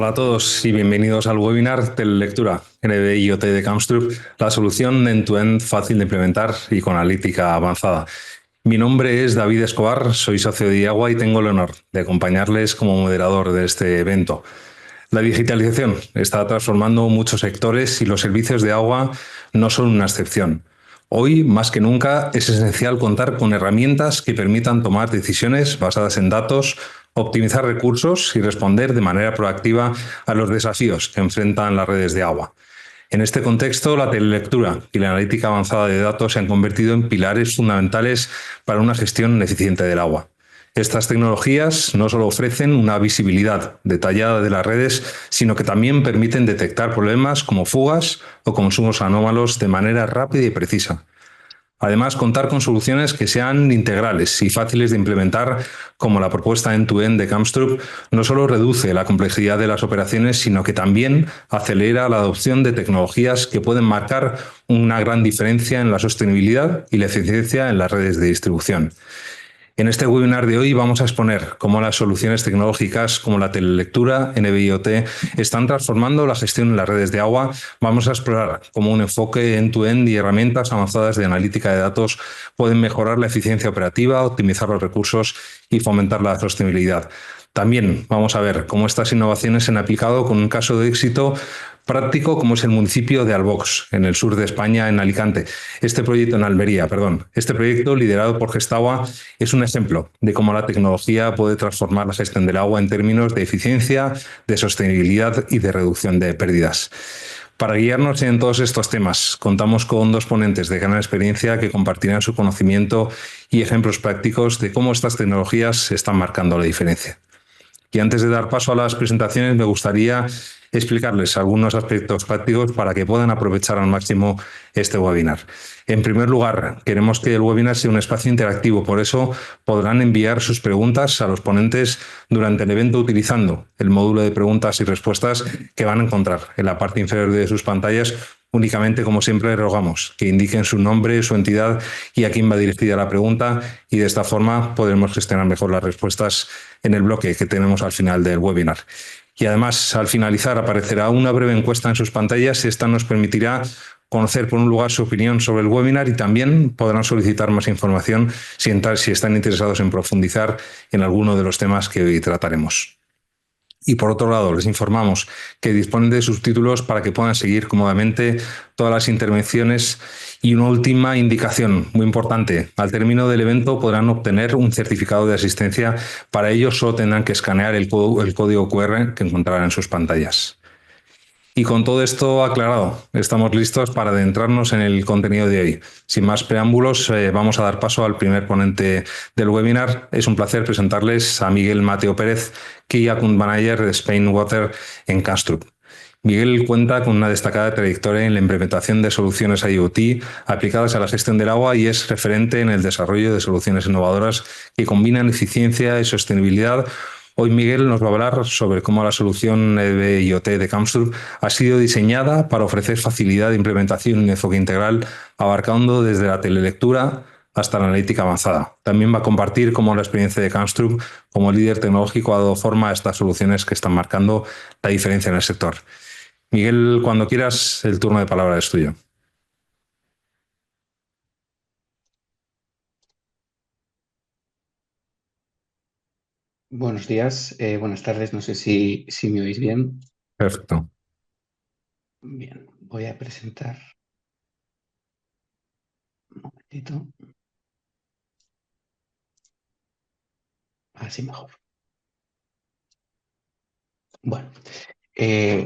Hola a todos y bienvenidos al webinar Telelectura NB-IoT de Kamstrup, la solución end-to-end fácil de implementar y con analítica avanzada. Mi nombre es David Escobar, soy socio de IAGUA y tengo el honor de acompañarles como moderador de este evento. La digitalización está transformando muchos sectores y los servicios de agua no son una excepción. Hoy, más que nunca, es esencial contar con herramientas que permitan tomar decisiones basadas en datos, optimizar recursos y responder de manera proactiva a los desafíos que enfrentan las redes de agua. En este contexto, la telelectura y la analítica avanzada de datos se han convertido en pilares fundamentales para una gestión eficiente del agua. Estas tecnologías no solo ofrecen una visibilidad detallada de las redes, sino que también permiten detectar problemas como fugas o consumos anómalos de manera rápida y precisa. Además, contar con soluciones que sean integrales y fáciles de implementar, como la propuesta end-to-end de Kamstrup, no solo reduce la complejidad de las operaciones, sino que también acelera la adopción de tecnologías que pueden marcar una gran diferencia en la sostenibilidad y la eficiencia en las redes de distribución. En este webinar de hoy vamos a exponer cómo las soluciones tecnológicas como la telelectura, NB-IoT, están transformando la gestión en las redes de agua. Vamos a explorar cómo un enfoque end-to-end y herramientas avanzadas de analítica de datos pueden mejorar la eficiencia operativa, optimizar los recursos y fomentar la sostenibilidad. También vamos a ver cómo estas innovaciones se han aplicado con un caso de éxito práctico como es el municipio de Albox, en el sur de España, en Alicante. Este proyecto Este proyecto, liderado por Gestawa, es un ejemplo de cómo la tecnología puede transformar la gestión del agua en términos de eficiencia, de sostenibilidad y de reducción de pérdidas. Para guiarnos en todos estos temas, contamos con dos ponentes de gran experiencia que compartirán su conocimiento y ejemplos prácticos de cómo estas tecnologías están marcando la diferencia. Y antes de dar paso a las presentaciones, me gustaría explicarles algunos aspectos prácticos para que puedan aprovechar al máximo este webinar. En primer lugar, queremos que el webinar sea un espacio interactivo, por eso podrán enviar sus preguntas a los ponentes durante el evento utilizando el módulo de preguntas y respuestas que van a encontrar en la parte inferior de sus pantallas. Únicamente, como siempre, rogamos que indiquen su nombre, su entidad y a quién va dirigida la pregunta, y de esta forma podremos gestionar mejor las respuestas en el bloque que tenemos al final del webinar. Y además, al finalizar, aparecerá una breve encuesta en sus pantallas y esta nos permitirá conocer, por un lugar, su opinión sobre el webinar, y también podrán solicitar más información si están interesados en profundizar en alguno de los temas que hoy trataremos. Y por otro lado, les informamos que disponen de subtítulos para que puedan seguir cómodamente todas las intervenciones. Y una última indicación muy importante: al término del evento podrán obtener un certificado de asistencia. Para ello solo tendrán que escanear el código QR que encontrarán en sus pantallas. Y con todo esto aclarado, estamos listos para adentrarnos en el contenido de hoy. Sin más preámbulos, vamos a dar paso al primer ponente del webinar. Es un placer presentarles a Miguel Mateo Pérez, Key Account Manager de Spain Water en Kamstrup. Miguel cuenta con una destacada trayectoria en la implementación de soluciones IoT aplicadas a la gestión del agua y es referente en el desarrollo de soluciones innovadoras que combinan eficiencia y sostenibilidad. Hoy Miguel nos va a hablar sobre cómo la solución de IoT de Kamstrup ha sido diseñada para ofrecer facilidad de implementación y un enfoque integral, abarcando desde la telelectura hasta la analítica avanzada. También va a compartir cómo la experiencia de Kamstrup como líder tecnológico ha dado forma a estas soluciones que están marcando la diferencia en el sector. Miguel, cuando quieras, el turno de palabra es tuyo. Buenos días, buenas tardes, no sé si me oís bien. Perfecto. Bien, voy a presentar un momentito. Así mejor. Bueno,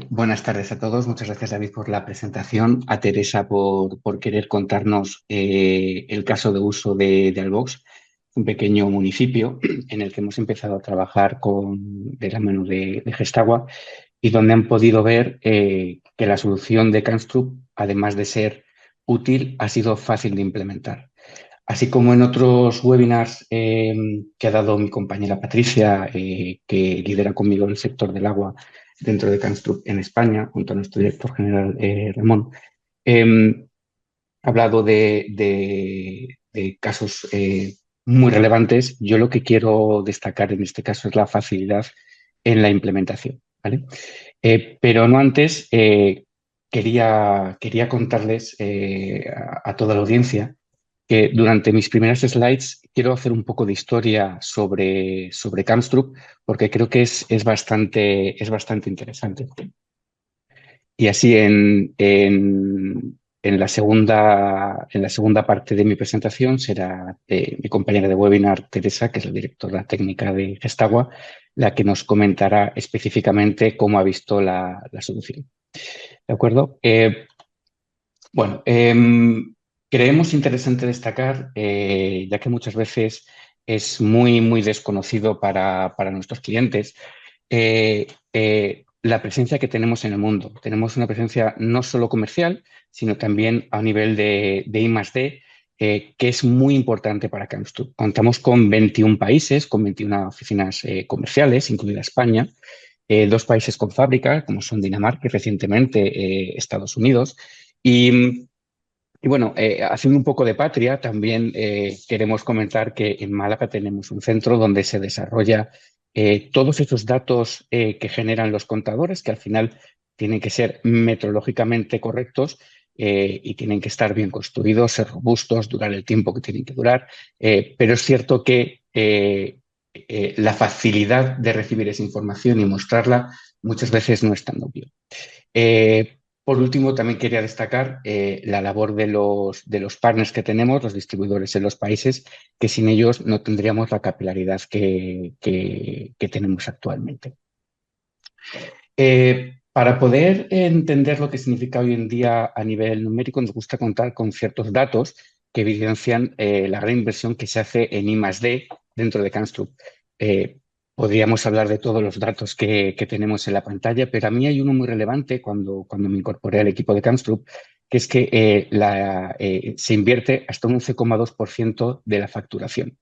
buenas tardes a todos. Muchas gracias, David, por la presentación. A Teresa por querer contarnos el caso de uso de Albox, un pequeño municipio en el que hemos empezado a trabajar de la mano de Gestawa, y donde han podido ver que la solución de Kamstrup, además de ser útil, ha sido fácil de implementar. Así como en otros webinars que ha dado mi compañera Patricia, que lidera conmigo el sector del agua dentro de Kamstrup en España, junto a nuestro director general Ramón, ha hablado de casos muy relevantes. Yo lo que quiero destacar en este caso es la facilidad en la implementación. ¿vale? Pero no antes, quería contarles a toda la audiencia que durante mis primeras slides quiero hacer un poco de historia sobre Kamstrup, porque creo que es bastante interesante. Y así en la segunda parte de mi presentación será mi compañera de webinar, Teresa, que es la directora técnica de Gestagua, la que nos comentará específicamente cómo ha visto la solución. ¿De acuerdo? Bueno, creemos interesante destacar, ya que muchas veces es muy desconocido para nuestros clientes, la presencia que tenemos en el mundo. Tenemos una presencia no solo comercial, sino también a nivel de I+D, que es muy importante para Kamstrup. Contamos con 21 países, con 21 oficinas comerciales, incluida España, 2 países con fábrica, como son Dinamarca y recientemente Estados Unidos. Y bueno, haciendo un poco de patria, también queremos comentar que en Málaga tenemos un centro donde se desarrolla todos esos datos que generan los contadores, que al final tienen que ser metrológicamente correctos y tienen que estar bien construidos, ser robustos, durar el tiempo que tienen que durar. Pero es cierto que la facilidad de recibir esa información y mostrarla muchas veces no es tan obvio. Por último, también quería destacar la labor de los partners que tenemos, los distribuidores en los países, que sin ellos no tendríamos la capilaridad que tenemos actualmente. Para poder entender lo que significa hoy en día a nivel numérico, nos gusta contar con ciertos datos que evidencian la gran inversión que se hace en I+D dentro de Kamstrup. Podríamos hablar de todos los datos que tenemos en la pantalla, pero a mí hay uno muy relevante cuando me incorporé al equipo de Kamstrup, que es que se invierte hasta un 11,2% de la facturación.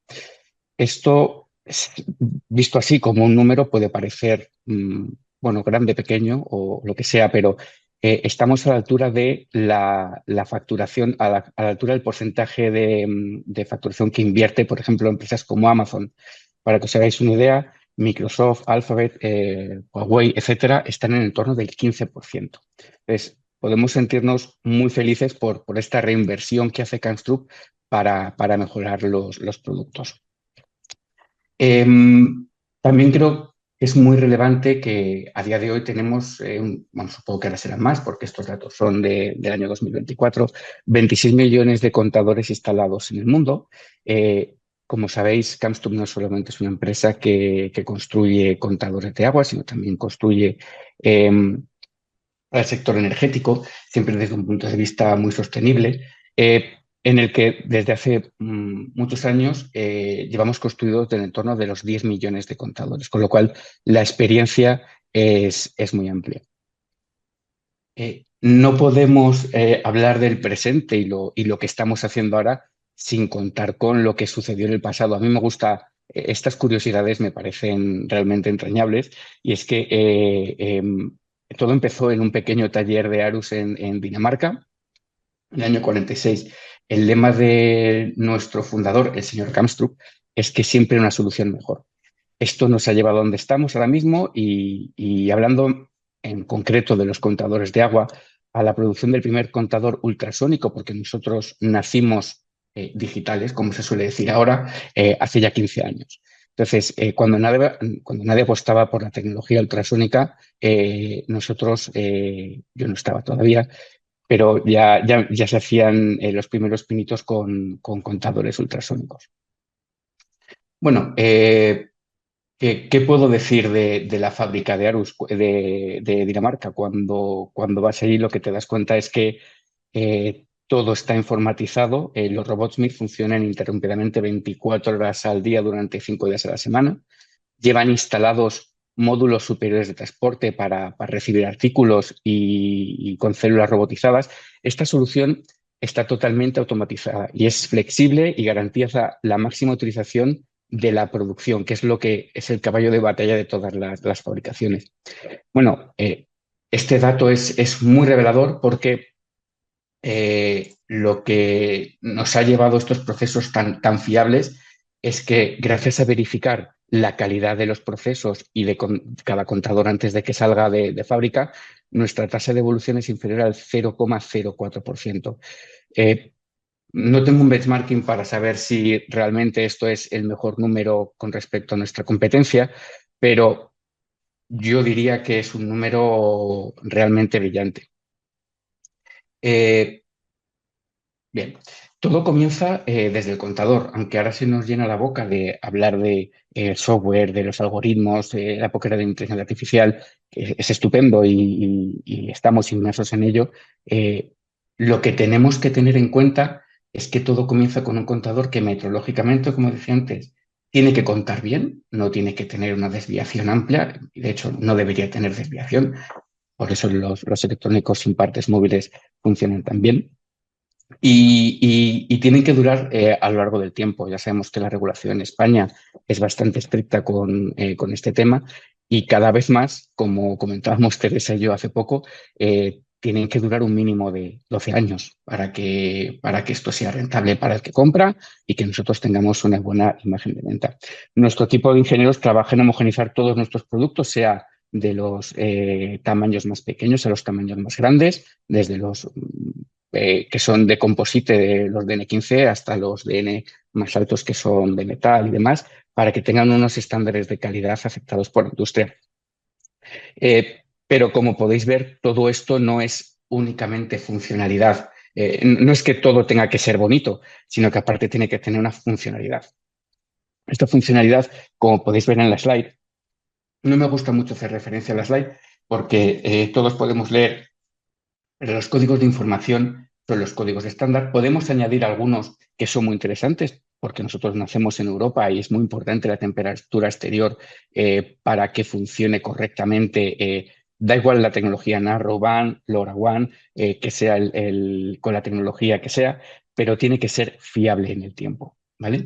Esto, visto así como un número, puede parecer bueno, grande, pequeño o lo que sea, pero estamos a la altura de la facturación, a la altura del porcentaje de facturación que invierte, por ejemplo, empresas como Amazon. Para que os hagáis una idea, Microsoft, Alphabet, Huawei, etcétera, están en el entorno del 15%. Entonces, podemos sentirnos muy felices por esta reinversión que hace Kamstrup para mejorar los productos. También creo que es muy relevante que a día de hoy tenemos, bueno, supongo que ahora serán más porque estos datos son del año 2024, 26 millones de contadores instalados en el mundo. Como sabéis, Kamstrup no solamente es una empresa que construye contadores de agua, sino también construye al sector energético, siempre desde un punto de vista muy sostenible, en el que desde hace muchos años llevamos construidos en el entorno de los 10 millones de contadores, con lo cual la experiencia es muy amplia. No podemos hablar del presente y lo que estamos haciendo ahora sin contar con lo que sucedió en el pasado. A mí me gusta, estas curiosidades me parecen realmente entrañables, y es que todo empezó en un pequeño taller de Arus en Dinamarca, en el año 46. El lema de nuestro fundador, el señor Kamstrup, es que siempre hay una solución mejor. Esto nos ha llevado a donde estamos ahora mismo y hablando en concreto de los contadores de agua, a la producción del primer contador ultrasónico, porque nosotros nacimos digitales, como se suele decir ahora, hace ya 15 años. Entonces, cuando nadie apostaba por la tecnología ultrasónica, nosotros, yo no estaba todavía, pero ya se hacían los primeros pinitos con contadores ultrasónicos. Bueno, ¿qué puedo decir de la fábrica de Arus de Dinamarca? Cuando vas allí, lo que te das cuenta es que todo está informatizado. Los robots MIR funcionan ininterrumpidamente 24 horas al día durante 5 días a la semana. Llevan instalados módulos superiores de transporte para recibir artículos y con células robotizadas. Esta solución está totalmente automatizada y es flexible y garantiza la máxima utilización de la producción, que es lo que es el caballo de batalla de todas las fabricaciones. Bueno, este dato es muy revelador porque lo que nos ha llevado a estos procesos tan fiables es que gracias a verificar la calidad de los procesos y de cada contador antes de que salga de fábrica, nuestra tasa de evolución es inferior al 0,04%. No tengo un benchmarking para saber si realmente esto es el mejor número con respecto a nuestra competencia, pero yo diría que es un número realmente brillante. Bien, todo comienza desde el contador, aunque ahora se nos llena la boca de hablar de software, de los algoritmos, la época de la inteligencia artificial, que es estupendo y estamos inmersos en ello. Lo que tenemos que tener en cuenta es que todo comienza con un contador que metrológicamente, como decía antes, tiene que contar bien, no tiene que tener una desviación amplia, de hecho no debería tener desviación, por eso los electrónicos sin partes móviles funcionan tan bien. Y tienen que durar a lo largo del tiempo. Ya sabemos que la regulación en España es bastante estricta con este tema y cada vez más, como comentábamos Teresa y yo hace poco, tienen que durar un mínimo de 12 años para que esto sea rentable para el que compra y que nosotros tengamos una buena imagen de venta. Nuestro equipo de ingenieros trabaja en homogeneizar todos nuestros productos, sea de los tamaños más pequeños a los tamaños más grandes, desde los que son de composite, de los de N15, hasta los de N más altos que son de metal y demás, para que tengan unos estándares de calidad aceptados por la industria. Pero como podéis ver, todo esto no es únicamente funcionalidad. No es que todo tenga que ser bonito, sino que aparte tiene que tener una funcionalidad. Esta funcionalidad, como podéis ver en la slide, no me gusta mucho hacer referencia a la slide porque todos podemos leer los códigos de información son los códigos estándar. Podemos añadir algunos que son muy interesantes porque nosotros nacemos en Europa y es muy importante la temperatura exterior para que funcione correctamente. Da igual la tecnología Narrowband, LoRaWAN, que sea con la tecnología que sea, pero tiene que ser fiable en el tiempo. ¿Vale?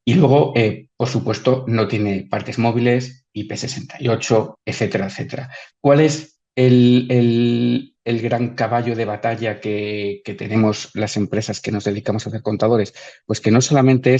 Y luego, por supuesto, no tiene partes móviles, IP68, etcétera, etcétera. ¿Cuál es el gran caballo de batalla que tenemos las empresas que nos dedicamos a hacer contadores? Pues que no solamente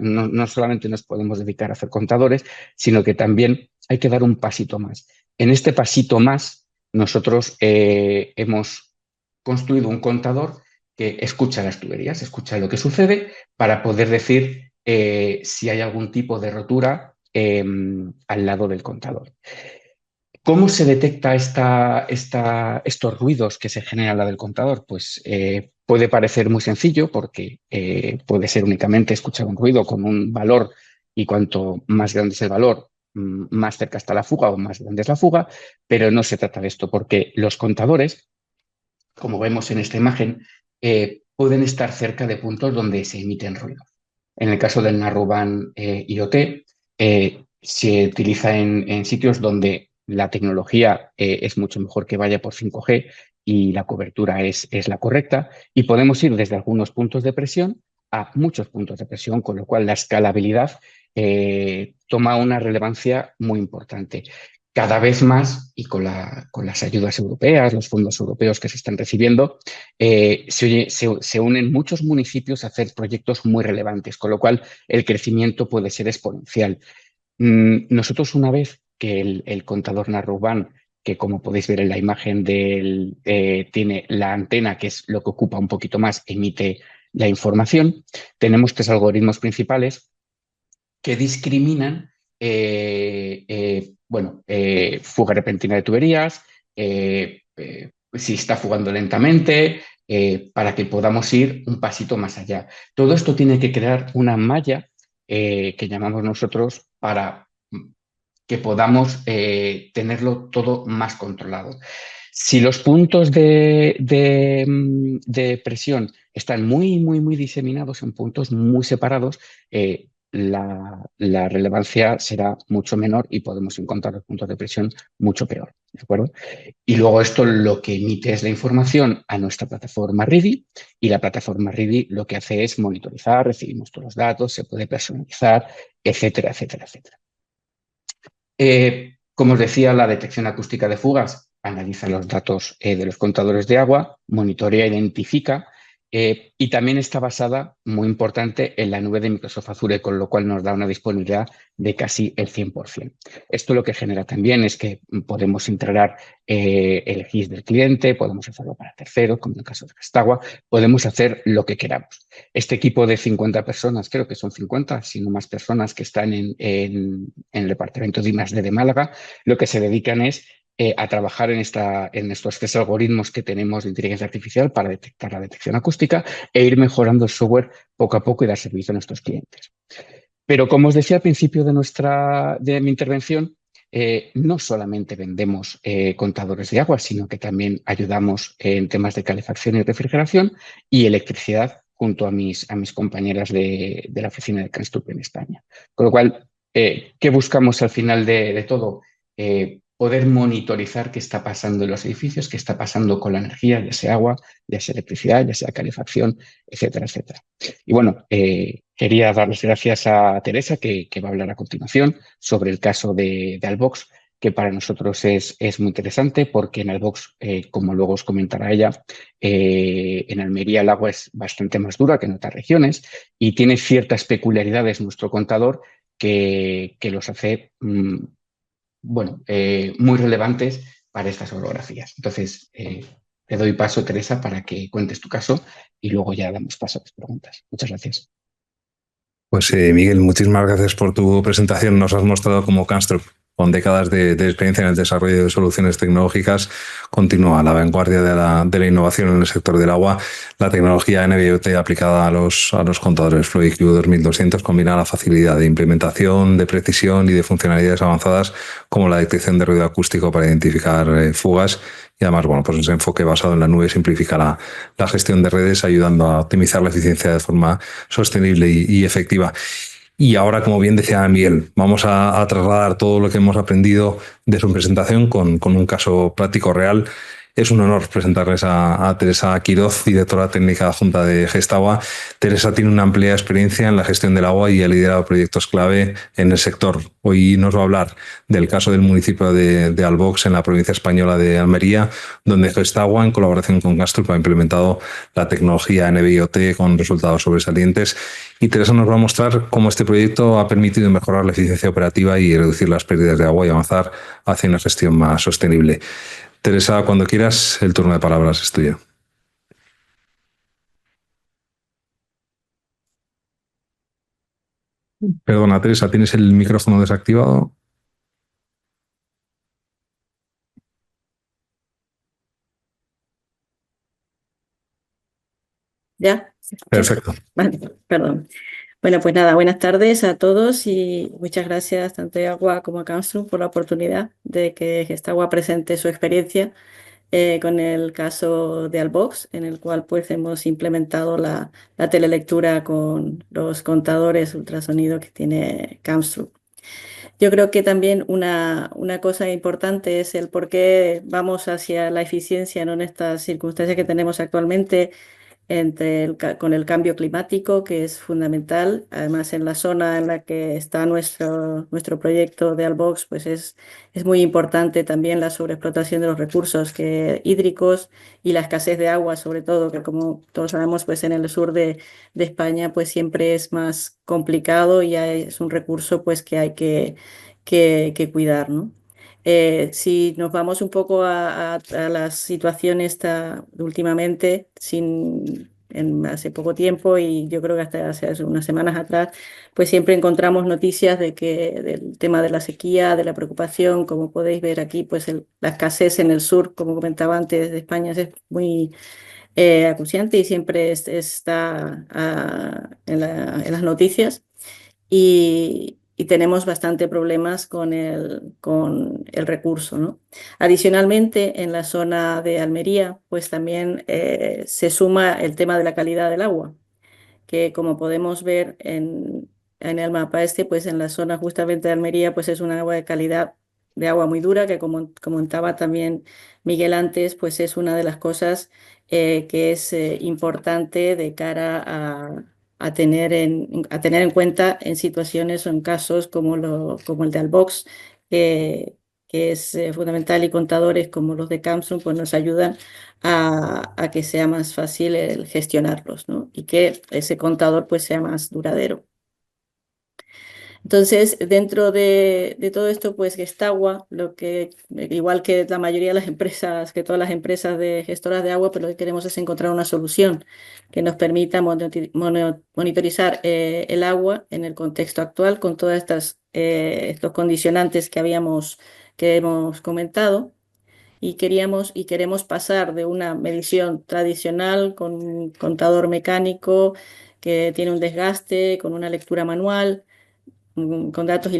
no solamente nos podemos dedicar a hacer contadores, sino que también hay que dar un pasito más. En este pasito más, nosotros hemos construido un contador que escucha las tuberías, escucha lo que sucede para poder decir si hay algún tipo de rotura al lado del contador. ¿Cómo se detecta estos ruidos que se generan al lado del contador? Pues puede parecer muy sencillo porque puede ser únicamente escuchar un ruido con un valor y cuanto más grande es el valor, más cerca está la fuga o más grande es la fuga, pero no se trata de esto porque los contadores, como vemos en esta imagen, pueden estar cerca de puntos donde se emiten ruidos. En el caso del Narrowband IoT, se utiliza en sitios donde la tecnología es mucho mejor que vaya por 5G y la cobertura es la correcta, y podemos ir desde algunos puntos de presión a muchos puntos de presión, con lo cual la escalabilidad toma una relevancia muy importante. Cada vez más, y con las ayudas europeas, los fondos europeos que se están recibiendo, se unen muchos municipios a hacer proyectos muy relevantes, con lo cual el crecimiento puede ser exponencial. Nosotros, una vez que el contador Narrowband, que como podéis ver en la imagen tiene la antena, que es lo que ocupa un poquito más, emite la información, tenemos tres algoritmos principales que discriminan fuga repentina de tuberías, si está fugando lentamente, para que podamos ir un pasito más allá. Todo esto tiene que crear una malla que llamamos nosotros para que podamos tenerlo todo más controlado. Si los puntos de presión están muy, muy, muy diseminados en puntos muy separados, la relevancia será mucho menor y podemos encontrar los puntos de presión mucho peor. ¿De acuerdo? Y luego esto lo que emite es la información a nuestra plataforma RIDI, y la plataforma RIDI lo que hace es monitorizar, recibimos todos los datos, se puede personalizar, etcétera, etcétera, etcétera. Como os decía, la detección acústica de fugas analiza los datos de los contadores de agua, monitorea, identifica Y también está basada, muy importante, en la nube de Microsoft Azure, con lo cual nos da una disponibilidad de casi el 100%. Esto lo que genera también es que podemos integrar el GIS del cliente, podemos hacerlo para terceros, como en el caso de Gestagua, podemos hacer lo que queramos. Este equipo de 50 personas, creo que son 50, si no más personas que están en el departamento de I+D de Málaga, lo que se dedican es a trabajar en estos tres algoritmos que tenemos de inteligencia artificial para detectar la detección acústica e ir mejorando el software poco a poco y dar servicio a nuestros clientes. Pero como os decía al principio de mi intervención, no solamente vendemos contadores de agua, sino que también ayudamos en temas de calefacción y refrigeración y electricidad junto a mis compañeras de la oficina de Canstup en España. Con lo cual, ¿qué buscamos al final de todo? Poder monitorizar qué está pasando en los edificios, qué está pasando con la energía, ya sea agua, ya sea electricidad, ya sea calefacción, etcétera, etcétera. Y bueno, quería dar las gracias a Teresa, que va a hablar a continuación sobre el caso de Albox, que para nosotros es muy interesante porque en Albox, como luego os comentará ella, en Almería el agua es bastante más dura que en otras regiones y tiene ciertas peculiaridades nuestro contador que los hace muy relevantes para estas orografías. Entonces, te doy paso, Teresa, para que cuentes tu caso y luego ya damos paso a las preguntas. Muchas gracias. Pues Miguel, muchísimas gracias por tu presentación. Nos has mostrado cómo Canstrup, con décadas de experiencia en el desarrollo de soluciones tecnológicas, continúa a la vanguardia de la innovación en el sector del agua. La tecnología NB-IoT aplicada a los contadores FlowIQ 2200 combina la facilidad de implementación, de precisión y de funcionalidades avanzadas como la detección de ruido acústico para identificar fugas. Y además, bueno, pues ese enfoque basado en la nube simplifica la gestión de redes, ayudando a optimizar la eficiencia de forma sostenible y efectiva. Y ahora, como bien decía Miguel, vamos a trasladar todo lo que hemos aprendido de su presentación con un caso práctico real. Es un honor presentarles a Teresa Quiroz, directora técnica adjunta de Gestagua. Teresa tiene una amplia experiencia en la gestión del agua y ha liderado proyectos clave en el sector. Hoy nos va a hablar del caso del municipio de Albox, en la provincia española de Almería, donde Gestagua, en colaboración con Castrup, ha implementado la tecnología NB-IoT con resultados sobresalientes. Y Teresa nos va a mostrar cómo este proyecto ha permitido mejorar la eficiencia operativa y reducir las pérdidas de agua y avanzar hacia una gestión más sostenible. Teresa, cuando quieras, el turno de palabras es tuyo. Perdona, Teresa, ¿tienes el micrófono desactivado? ¿Ya? ¿Se escucha? Perfecto. Vale, perdón. Bueno, pues nada, buenas tardes a todos y muchas gracias tanto a Agua como a Canstrum por la oportunidad de que Gestagua presente su experiencia con el caso de Albox, en el cual pues hemos implementado la telelectura con los contadores ultrasonido que tiene Canstrum. Yo creo que también una cosa importante es el por qué vamos hacia la eficiencia, ¿no? En estas circunstancias que tenemos actualmente con el cambio climático, que es fundamental. Además, en la zona en la que está nuestro proyecto de Albox, pues es muy importante también la sobreexplotación de los recursos hídricos y la escasez de agua, sobre todo, que como todos sabemos, pues en el sur de España, pues siempre es más complicado y es un recurso pues que hay que cuidar, ¿no? Si nos vamos un poco a la situación esta últimamente, hace poco tiempo y yo creo que hasta hace unas semanas atrás, pues siempre encontramos noticias del tema de la sequía, de la preocupación, como podéis ver aquí, pues la escasez en el sur, como comentaba antes, de España es muy acuciante y siempre está en las noticias y tenemos bastante problemas con el recurso, ¿no? Adicionalmente, en la zona de Almería, pues también se suma el tema de la calidad del agua, que como podemos ver en el mapa este, pues en la zona justamente de Almería, pues es un agua de calidad de agua muy dura, que como comentaba también Miguel antes, pues es una de las cosas que es importante de cara a tener en cuenta en situaciones o en casos como el de Albox, que es fundamental, y contadores como los de Camstrum pues nos ayudan a que sea más fácil el gestionarlos, ¿no? Y que ese contador pues sea más duradero. Entonces, dentro de todo esto, pues Gestagua, lo que, igual que la mayoría de las empresas, que todas las empresas de gestoras de agua, pues lo que queremos es encontrar una solución que nos permita monitorizar el agua en el contexto actual con todas estos condicionantes que hemos comentado. Y queremos pasar de una medición tradicional con un contador mecánico que tiene un desgaste, con una lectura manual, con datos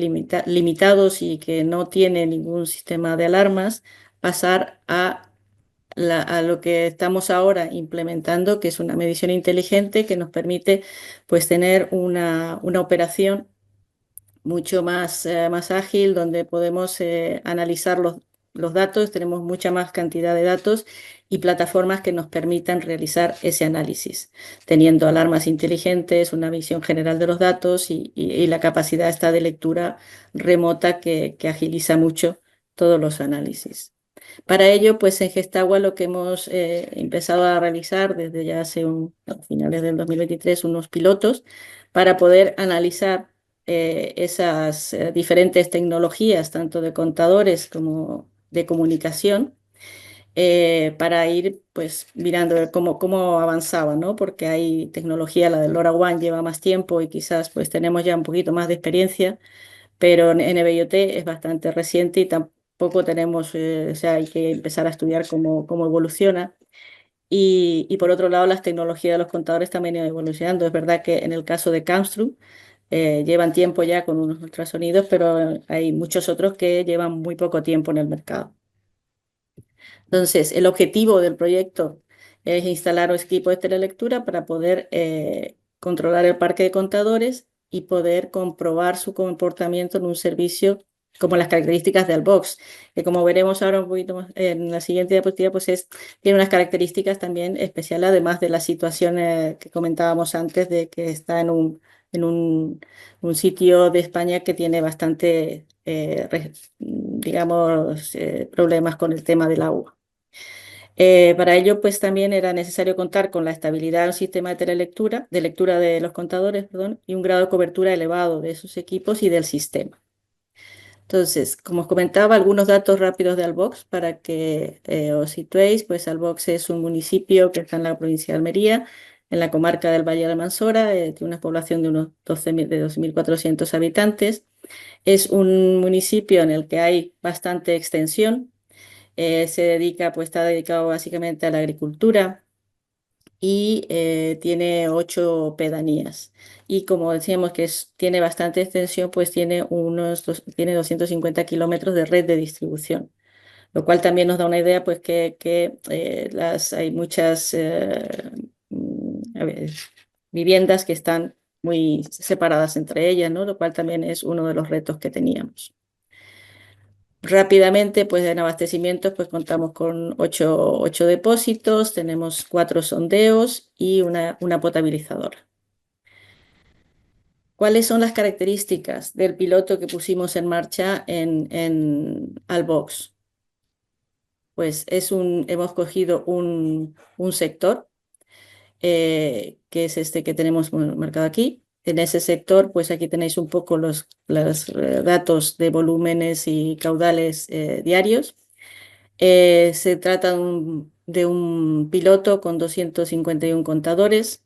limitados y que no tiene ningún sistema de alarmas, pasar a lo que estamos ahora implementando, que es una medición inteligente que nos permite pues tener una operación mucho más ágil, donde podemos analizar los datos, tenemos mucha más cantidad de datos y plataformas que nos permitan realizar ese análisis, teniendo alarmas inteligentes, una visión general de los datos y la capacidad esta de lectura remota que agiliza mucho todos los análisis. Para ello, pues en Gestagua lo que hemos empezado a realizar desde ya a finales del 2023, unos pilotos para poder analizar esas diferentes tecnologías, tanto de contadores como de comunicación, para ir pues mirando cómo avanzaba, ¿no? Porque hay tecnología, la del LoRaWAN lleva más tiempo y quizás pues tenemos ya un poquito más de experiencia, pero NB-IoT es bastante reciente y tampoco tenemos, o sea, hay que empezar a estudiar cómo evoluciona. Y por otro lado, las tecnologías de los contadores también han ido evolucionando. Es verdad que en el caso de Camstrum llevan tiempo ya con unos ultrasonidos, pero hay muchos otros que llevan muy poco tiempo en el mercado. Entonces, el objetivo del proyecto es instalar un equipo de telelectura para poder controlar el parque de contadores y poder comprobar su comportamiento en un servicio como las características de Albox, que como veremos ahora un poquito más en la siguiente diapositiva, pues tiene unas características también especiales, además de la situación que comentábamos antes de que está en un sitio de España que tiene bastante, digamos, problemas con el tema del agua. Para ello, pues también era necesario contar con la estabilidad del sistema de lectura de los contadores, perdón, y un grado de cobertura elevado de esos equipos y del sistema. Entonces, como os comentaba, algunos datos rápidos de Albox para que os situéis. Pues Albox es un municipio que está en la provincia de Almería, en la comarca del Valle de Almanzora, tiene una población de unos 12.400 habitantes. Es un municipio en el que hay bastante extensión. Está dedicado básicamente a la agricultura y tiene 8 pedanías. Y como decíamos que tiene bastante extensión, pues tiene 250 kilómetros de red de distribución, lo cual también nos da una idea, pues hay muchas a ver, viviendas que están muy separadas entre ellas, ¿no? Lo cual también es uno de los retos que teníamos. Rápidamente, pues en abastecimientos, pues contamos con 8 depósitos, tenemos 4 sondeos y una potabilizadora. ¿Cuáles son las características del piloto que pusimos en marcha en Albox? Pues hemos cogido un sector que es este que tenemos marcado aquí. En ese sector, pues aquí tenéis un poco los datos de volúmenes y caudales diarios. Se trata de un piloto con 251 contadores.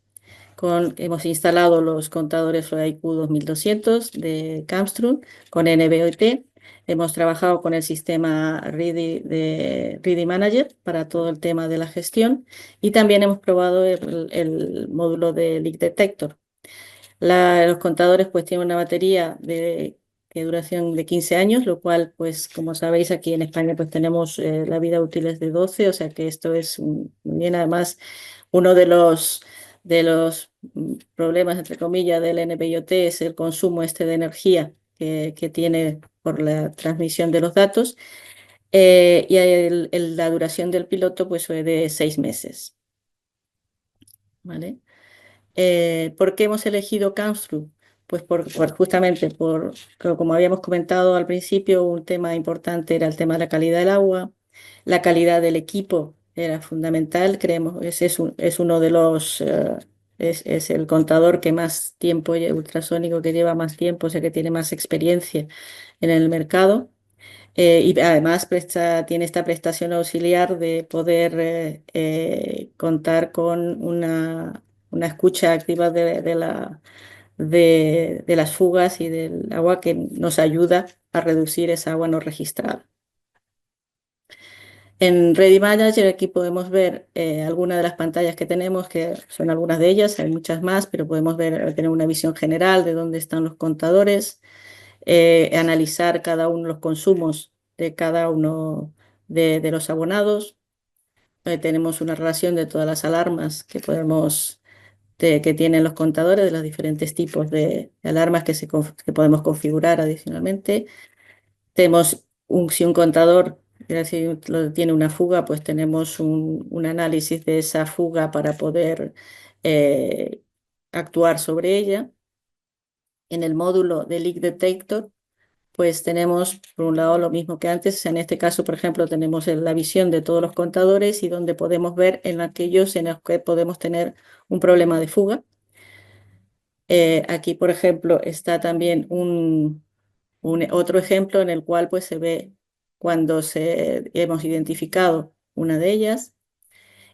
Hemos instalado los contadores FlyIQ 2200 de Camstrum con NB-OT. Hemos trabajado con el sistema Ready Manager para todo el tema de la gestión y también hemos probado el módulo de Leak Detector. Los contadores pues tienen una batería de duración de 15 años, lo cual pues como sabéis aquí en España pues tenemos la vida útil es de 12, o sea que esto es bien. Además, uno de los problemas entre comillas del NB-IoT es el consumo de energía que tiene por la transmisión de los datos, y la duración del piloto pues fue de 6 meses. ¿Vale? ¿Por qué hemos elegido Camstrum? pues justamente como habíamos comentado al principio, un tema importante era el tema de la calidad del agua, la calidad del equipo era fundamental, creemos, es uno de los, es el contador que más tiempo, ultrasónico que lleva más tiempo, o sea que tiene más experiencia en el mercado. Y además tiene esta prestación auxiliar de poder contar con una escucha activa de las fugas y del agua que nos ayuda a reducir esa agua no registrada. En Ready Manager aquí podemos ver algunas de las pantallas que tenemos, que son algunas de ellas, hay muchas más, pero podemos tener una visión general de dónde están los contadores, analizar cada uno de los consumos de cada uno de los abonados. Tenemos una relación de todas las alarmas que tienen los contadores, de los diferentes tipos de alarmas que podemos configurar adicionalmente. Tenemos si un contador tiene una fuga, pues tenemos un análisis de esa fuga para poder actuar sobre ella. En el módulo de Leak Detector, pues tenemos por un lado lo mismo que antes. En este caso, por ejemplo, tenemos la visión de todos los contadores y donde podemos ver en aquellos en los que podemos tener un problema de fuga. Aquí, por ejemplo, está también otro ejemplo en el cual pues, se ve cuando hemos identificado una de ellas.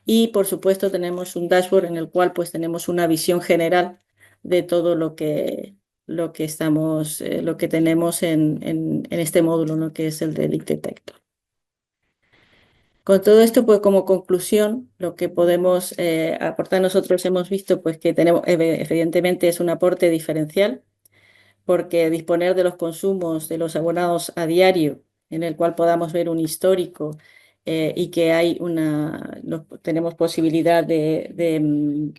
Y, por supuesto, tenemos un dashboard en el cual pues, tenemos una visión general de todo lo que tenemos en este módulo, ¿no? Que es el de Leak Detector. Con todo esto, pues como conclusión, lo que podemos aportar nosotros hemos visto pues que tenemos, evidentemente es un aporte diferencial, porque disponer de los consumos de los abonados a diario, en el cual podamos ver un histórico y que tenemos posibilidad de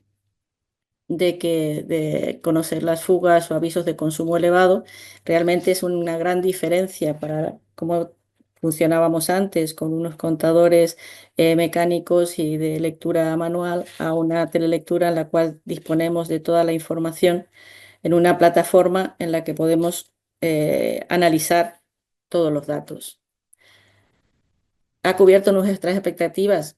conocer las fugas o avisos de consumo elevado, realmente es una gran diferencia para cómo funcionábamos antes con unos contadores mecánicos y de lectura manual a una telelectura en la cual disponemos de toda la información en una plataforma en la que podemos analizar todos los datos. ¿Ha cubierto nuestras expectativas?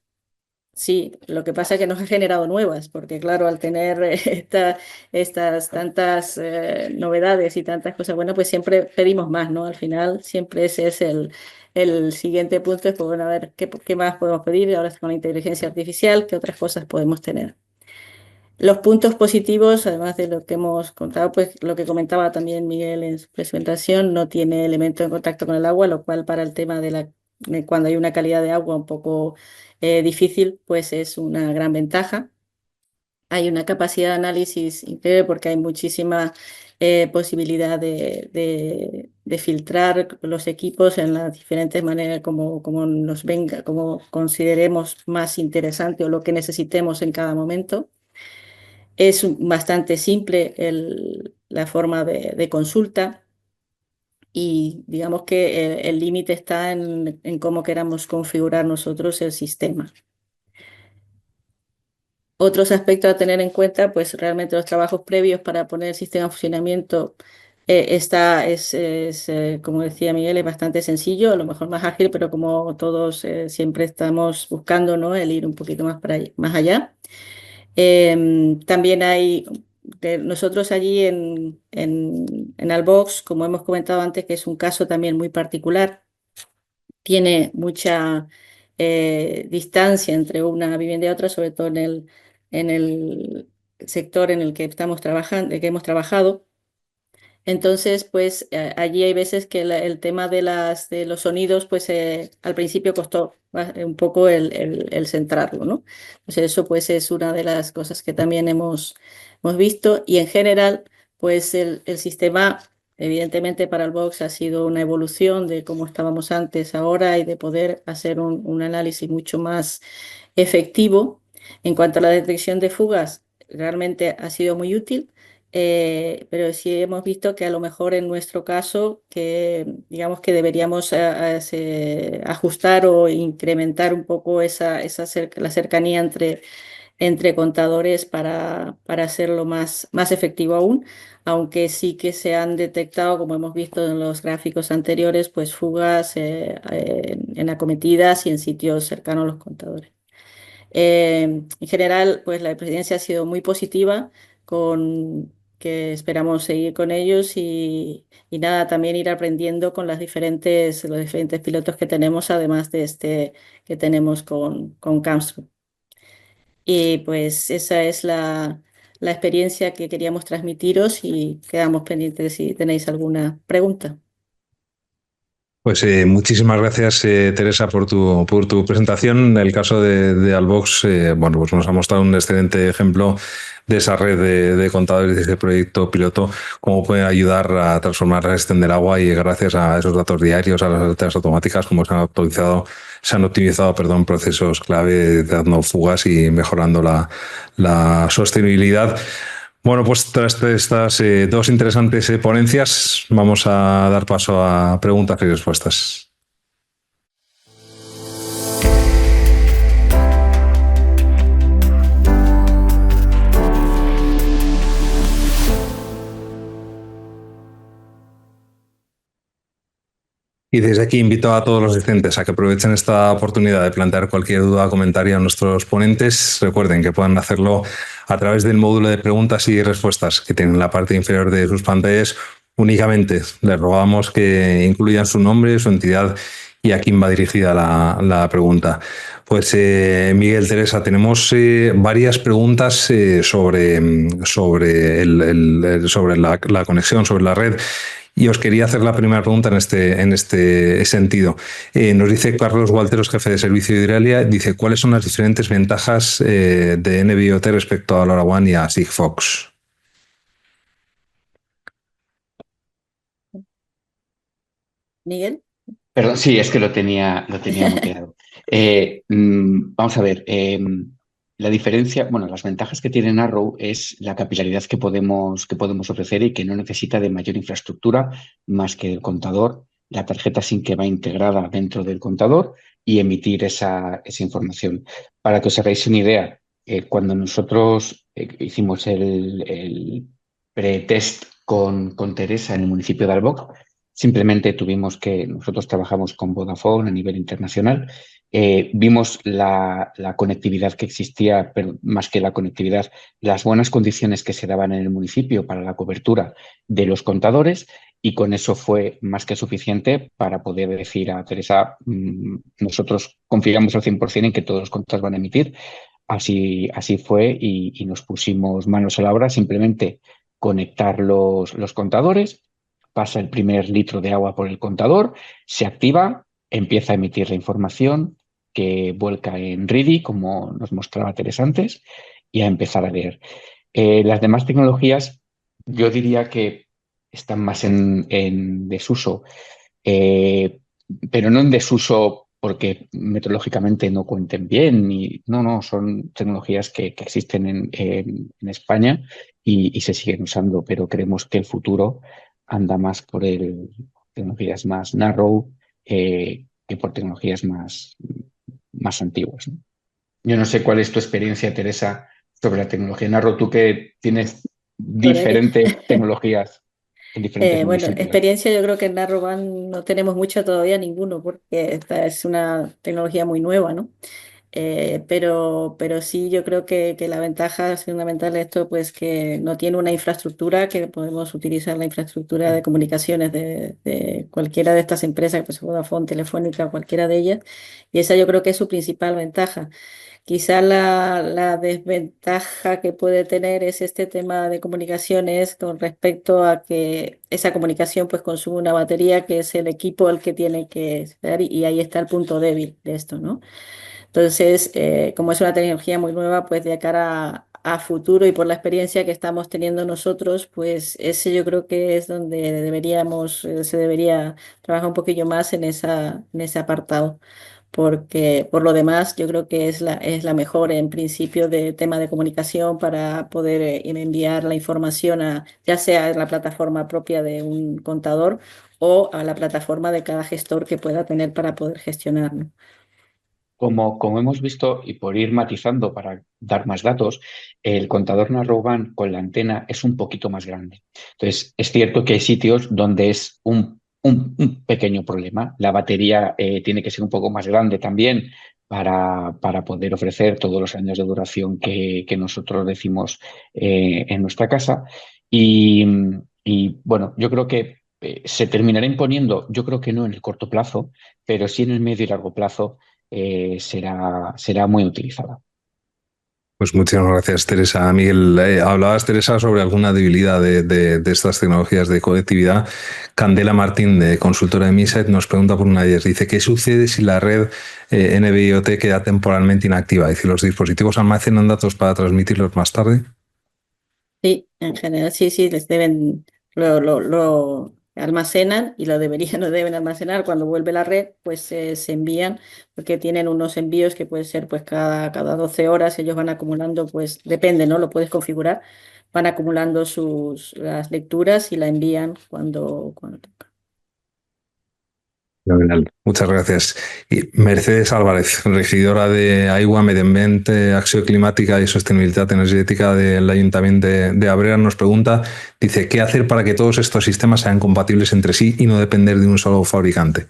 Sí, lo que pasa es que nos ha generado nuevas, porque claro, al tener estas tantas novedades y tantas cosas buenas, pues siempre pedimos más, ¿no? Al final siempre ese es el siguiente punto, es pues, bueno, a ver qué más podemos pedir ahora con la inteligencia artificial, qué otras cosas podemos tener. Los puntos positivos, además de lo que hemos contado, pues lo que comentaba también Miguel en su presentación, no tiene elemento de contacto con el agua, lo cual para el tema de cuando hay una calidad de agua un poco difícil, pues es una gran ventaja. Hay una capacidad de análisis increíble porque hay muchísima posibilidad de filtrar los equipos en las diferentes maneras como nos venga, como consideremos más interesante o lo que necesitemos en cada momento. Es bastante simple la forma de consulta y digamos que el límite está en cómo queramos configurar nosotros el sistema. Otros aspectos a tener en cuenta, pues realmente los trabajos previos para poner el sistema en funcionamiento como decía Miguel, es bastante sencillo, a lo mejor más ágil, pero como todos siempre estamos buscando, ¿no? El ir un poquito más allá. También nosotros allí en Albox, como hemos comentado antes, que es un caso también muy particular, tiene mucha distancia entre una vivienda y otra, sobre todo en el sector en el que estamos trabajando, que hemos trabajado. Entonces, pues allí hay veces que el tema de los sonidos, pues al principio costó un poco el centrarlo, ¿no? Entonces eso pues es una de las cosas que también hemos visto y en general, pues el sistema, evidentemente para el Box ha sido una evolución de cómo estábamos antes ahora y de poder hacer un análisis mucho más efectivo. En cuanto a la detección de fugas, realmente ha sido muy útil. Pero sí hemos visto que a lo mejor en nuestro caso, que digamos que deberíamos ajustar o incrementar un poco la cercanía entre entre contadores para hacerlo más efectivo aún, aunque sí que se han detectado, como hemos visto en los gráficos anteriores, pues fugas en acometidas y en sitios cercanos a los contadores. En general, pues la experiencia ha sido muy positiva, con que esperamos seguir con ellos y nada, también ir aprendiendo con los diferentes pilotos que tenemos, además de este que tenemos con Camstro. Y pues esa es la experiencia que queríamos transmitiros y quedamos pendientes si tenéis alguna pregunta. Pues muchísimas gracias, Teresa, por tu presentación. El caso de Albox, bueno, pues nos ha mostrado un excelente ejemplo de esa red de contadores, de ese proyecto piloto, cómo puede ayudar a transformar la gestión del agua y gracias a esos datos diarios, a las alertas automáticas, como se han optimizado, perdón, procesos clave, dando fugas y mejorando la sostenibilidad. Bueno, pues tras estas dos interesantes ponencias, vamos a dar paso a preguntas y respuestas. Y desde aquí invito a todos los asistentes a que aprovechen esta oportunidad de plantear cualquier duda o comentario a nuestros ponentes. Recuerden que pueden hacerlo a través del módulo de preguntas y respuestas que tienen en la parte inferior de sus pantallas. Únicamente les rogamos que incluyan su nombre, su entidad y a quién va dirigida la pregunta. Pues Miguel, Teresa, tenemos varias preguntas sobre la conexión, sobre la red. Y os quería hacer la primera pregunta en este sentido. Nos dice Carlos Walteros, jefe de servicio de Hidralia, dice, ¿cuáles son las diferentes ventajas de NB-IoT respecto a LoRaWAN y a Sigfox? Miguel. Perdón, sí, es que lo tenía muteado. Vamos a ver, la diferencia, bueno, las ventajas que tiene Narrow es la capilaridad que podemos ofrecer y que no necesita de mayor infraestructura más que el contador, la tarjeta SIM que va integrada dentro del contador y emitir esa información. Para que os hagáis una idea, cuando nosotros hicimos el pre-test con Teresa en el municipio de Alboc, simplemente nosotros trabajamos con Vodafone a nivel internacional, vimos la conectividad que existía, pero más que la conectividad, las buenas condiciones que se daban en el municipio para la cobertura de los contadores y con eso fue más que suficiente para poder decir a Teresa, nosotros confiamos al 100% en que todos los contratos van a emitir. Así fue y nos pusimos manos a la obra, simplemente conectar los contadores, pasa el primer litro de agua por el contador, se activa, empieza a emitir la información que vuelca en RIDI, como nos mostraba Teresa antes, y a empezar a leer. Las demás tecnologías, yo diría que están más en desuso, pero no en desuso porque meteorológicamente no cuenten bien, no, son tecnologías que existen en España y se siguen usando, pero creemos que el futuro anda más por tecnologías más narrow que por tecnologías más antiguas, ¿no? Yo no sé cuál es tu experiencia, Teresa, sobre la tecnología narrow. Tú que tienes Sobre diferentes tecnologías en diferentes Bueno, municipios. experiencia yo creo que en Narrowband no tenemos mucha todavía ninguno porque esta es una tecnología muy nueva, ¿no? Pero sí yo creo que la ventaja fundamental de esto pues que no tiene una infraestructura, que podemos utilizar la infraestructura de comunicaciones de cualquiera de estas empresas, pues Vodafone, Telefónica, cualquiera de ellas, y esa yo creo que es su principal ventaja. Quizá la desventaja que puede tener es este tema de comunicaciones con respecto a que esa comunicación pues consume una batería que es el equipo el que tiene que dar y ahí está el punto débil de esto, ¿no? Entonces, como es una tecnología muy nueva, pues de cara a futuro y por la experiencia que estamos teniendo nosotros, pues ese yo creo que es donde se debería trabajar un poquillo más en ese apartado, porque por lo demás yo creo que es la mejor en principio de tema de comunicación para poder enviar la información ya sea a la plataforma propia de un contador o a la plataforma de cada gestor que pueda tener para poder gestionarlo. como hemos visto, y por ir matizando para dar más datos, el contador Narrowband con la antena es un poquito más grande. Entonces, es cierto que hay sitios donde es un pequeño problema. La batería tiene que ser un poco más grande también para poder ofrecer todos los años de duración que nosotros decimos en nuestra casa. Y, bueno, yo creo que se terminará imponiendo, yo creo que no en el corto plazo, pero sí en el medio y largo plazo será muy utilizada. Pues muchas gracias, Teresa. Miguel, hablabas, Teresa, sobre alguna debilidad de estas tecnologías de conectividad. Candela Martín, de consultora de Miset, nos pregunta por una de ellas. Dice, ¿qué sucede si la red NB-IoT queda temporalmente inactiva? Es decir, ¿los dispositivos almacenan datos para transmitirlos más tarde? Sí, en general, sí, les deben, lo almacenan y lo deberían, lo deben almacenar. Cuando vuelve la red, pues se envían, porque tienen unos envíos que puede ser pues cada 12 horas, ellos van acumulando, pues depende, ¿no? Lo puedes configurar, van acumulando las lecturas y la envían cuando toca. Fenomenal. Muchas gracias. Y Mercedes Álvarez, regidora de Aigua, Medio Ambiente, Acción Climática y Sostenibilidad Energética del Ayuntamiento de Abrera, nos pregunta, dice, ¿qué hacer para que todos estos sistemas sean compatibles entre sí y no depender de un solo fabricante?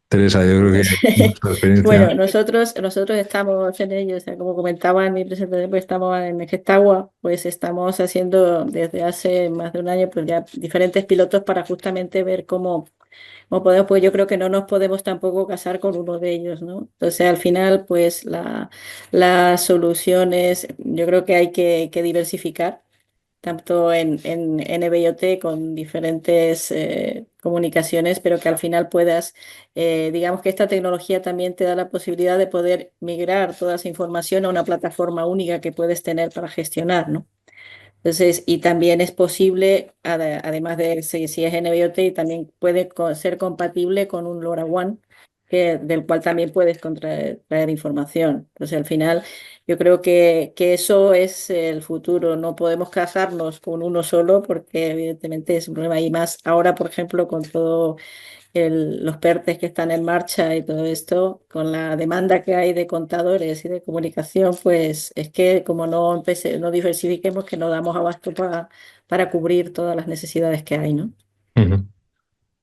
Teresa, yo creo que nuestra experiencia. Bueno, nosotros estamos en ello, o sea, como comentaba en mi presentación, pues estamos en Gestagua, pues estamos haciendo desde hace más de un año pues ya diferentes pilotos para justamente ver cómo podemos, pues yo creo que no nos podemos tampoco casar con uno de ellos, ¿no? Entonces al final, pues las soluciones, yo creo que hay que diversificar tanto en NB-IoT con diferentes comunicaciones, pero que al final puedas, digamos que esta tecnología también te da la posibilidad de poder migrar toda esa información a una plataforma única que puedes tener para gestionar, ¿no? Entonces, y también es posible, además de si es NB-IoT, también puede ser compatible con un LoRaWAN, del cual también puedes traer información. Entonces, al final, yo creo que eso es el futuro. No podemos casarnos con uno solo porque evidentemente es un problema. Y más ahora, por ejemplo, con todo los PERTES que están en marcha y todo esto, con la demanda que hay de contadores y de comunicación, pues es que como no diversifiquemos, que no damos abasto para cubrir todas las necesidades que hay, ¿no? Ujú.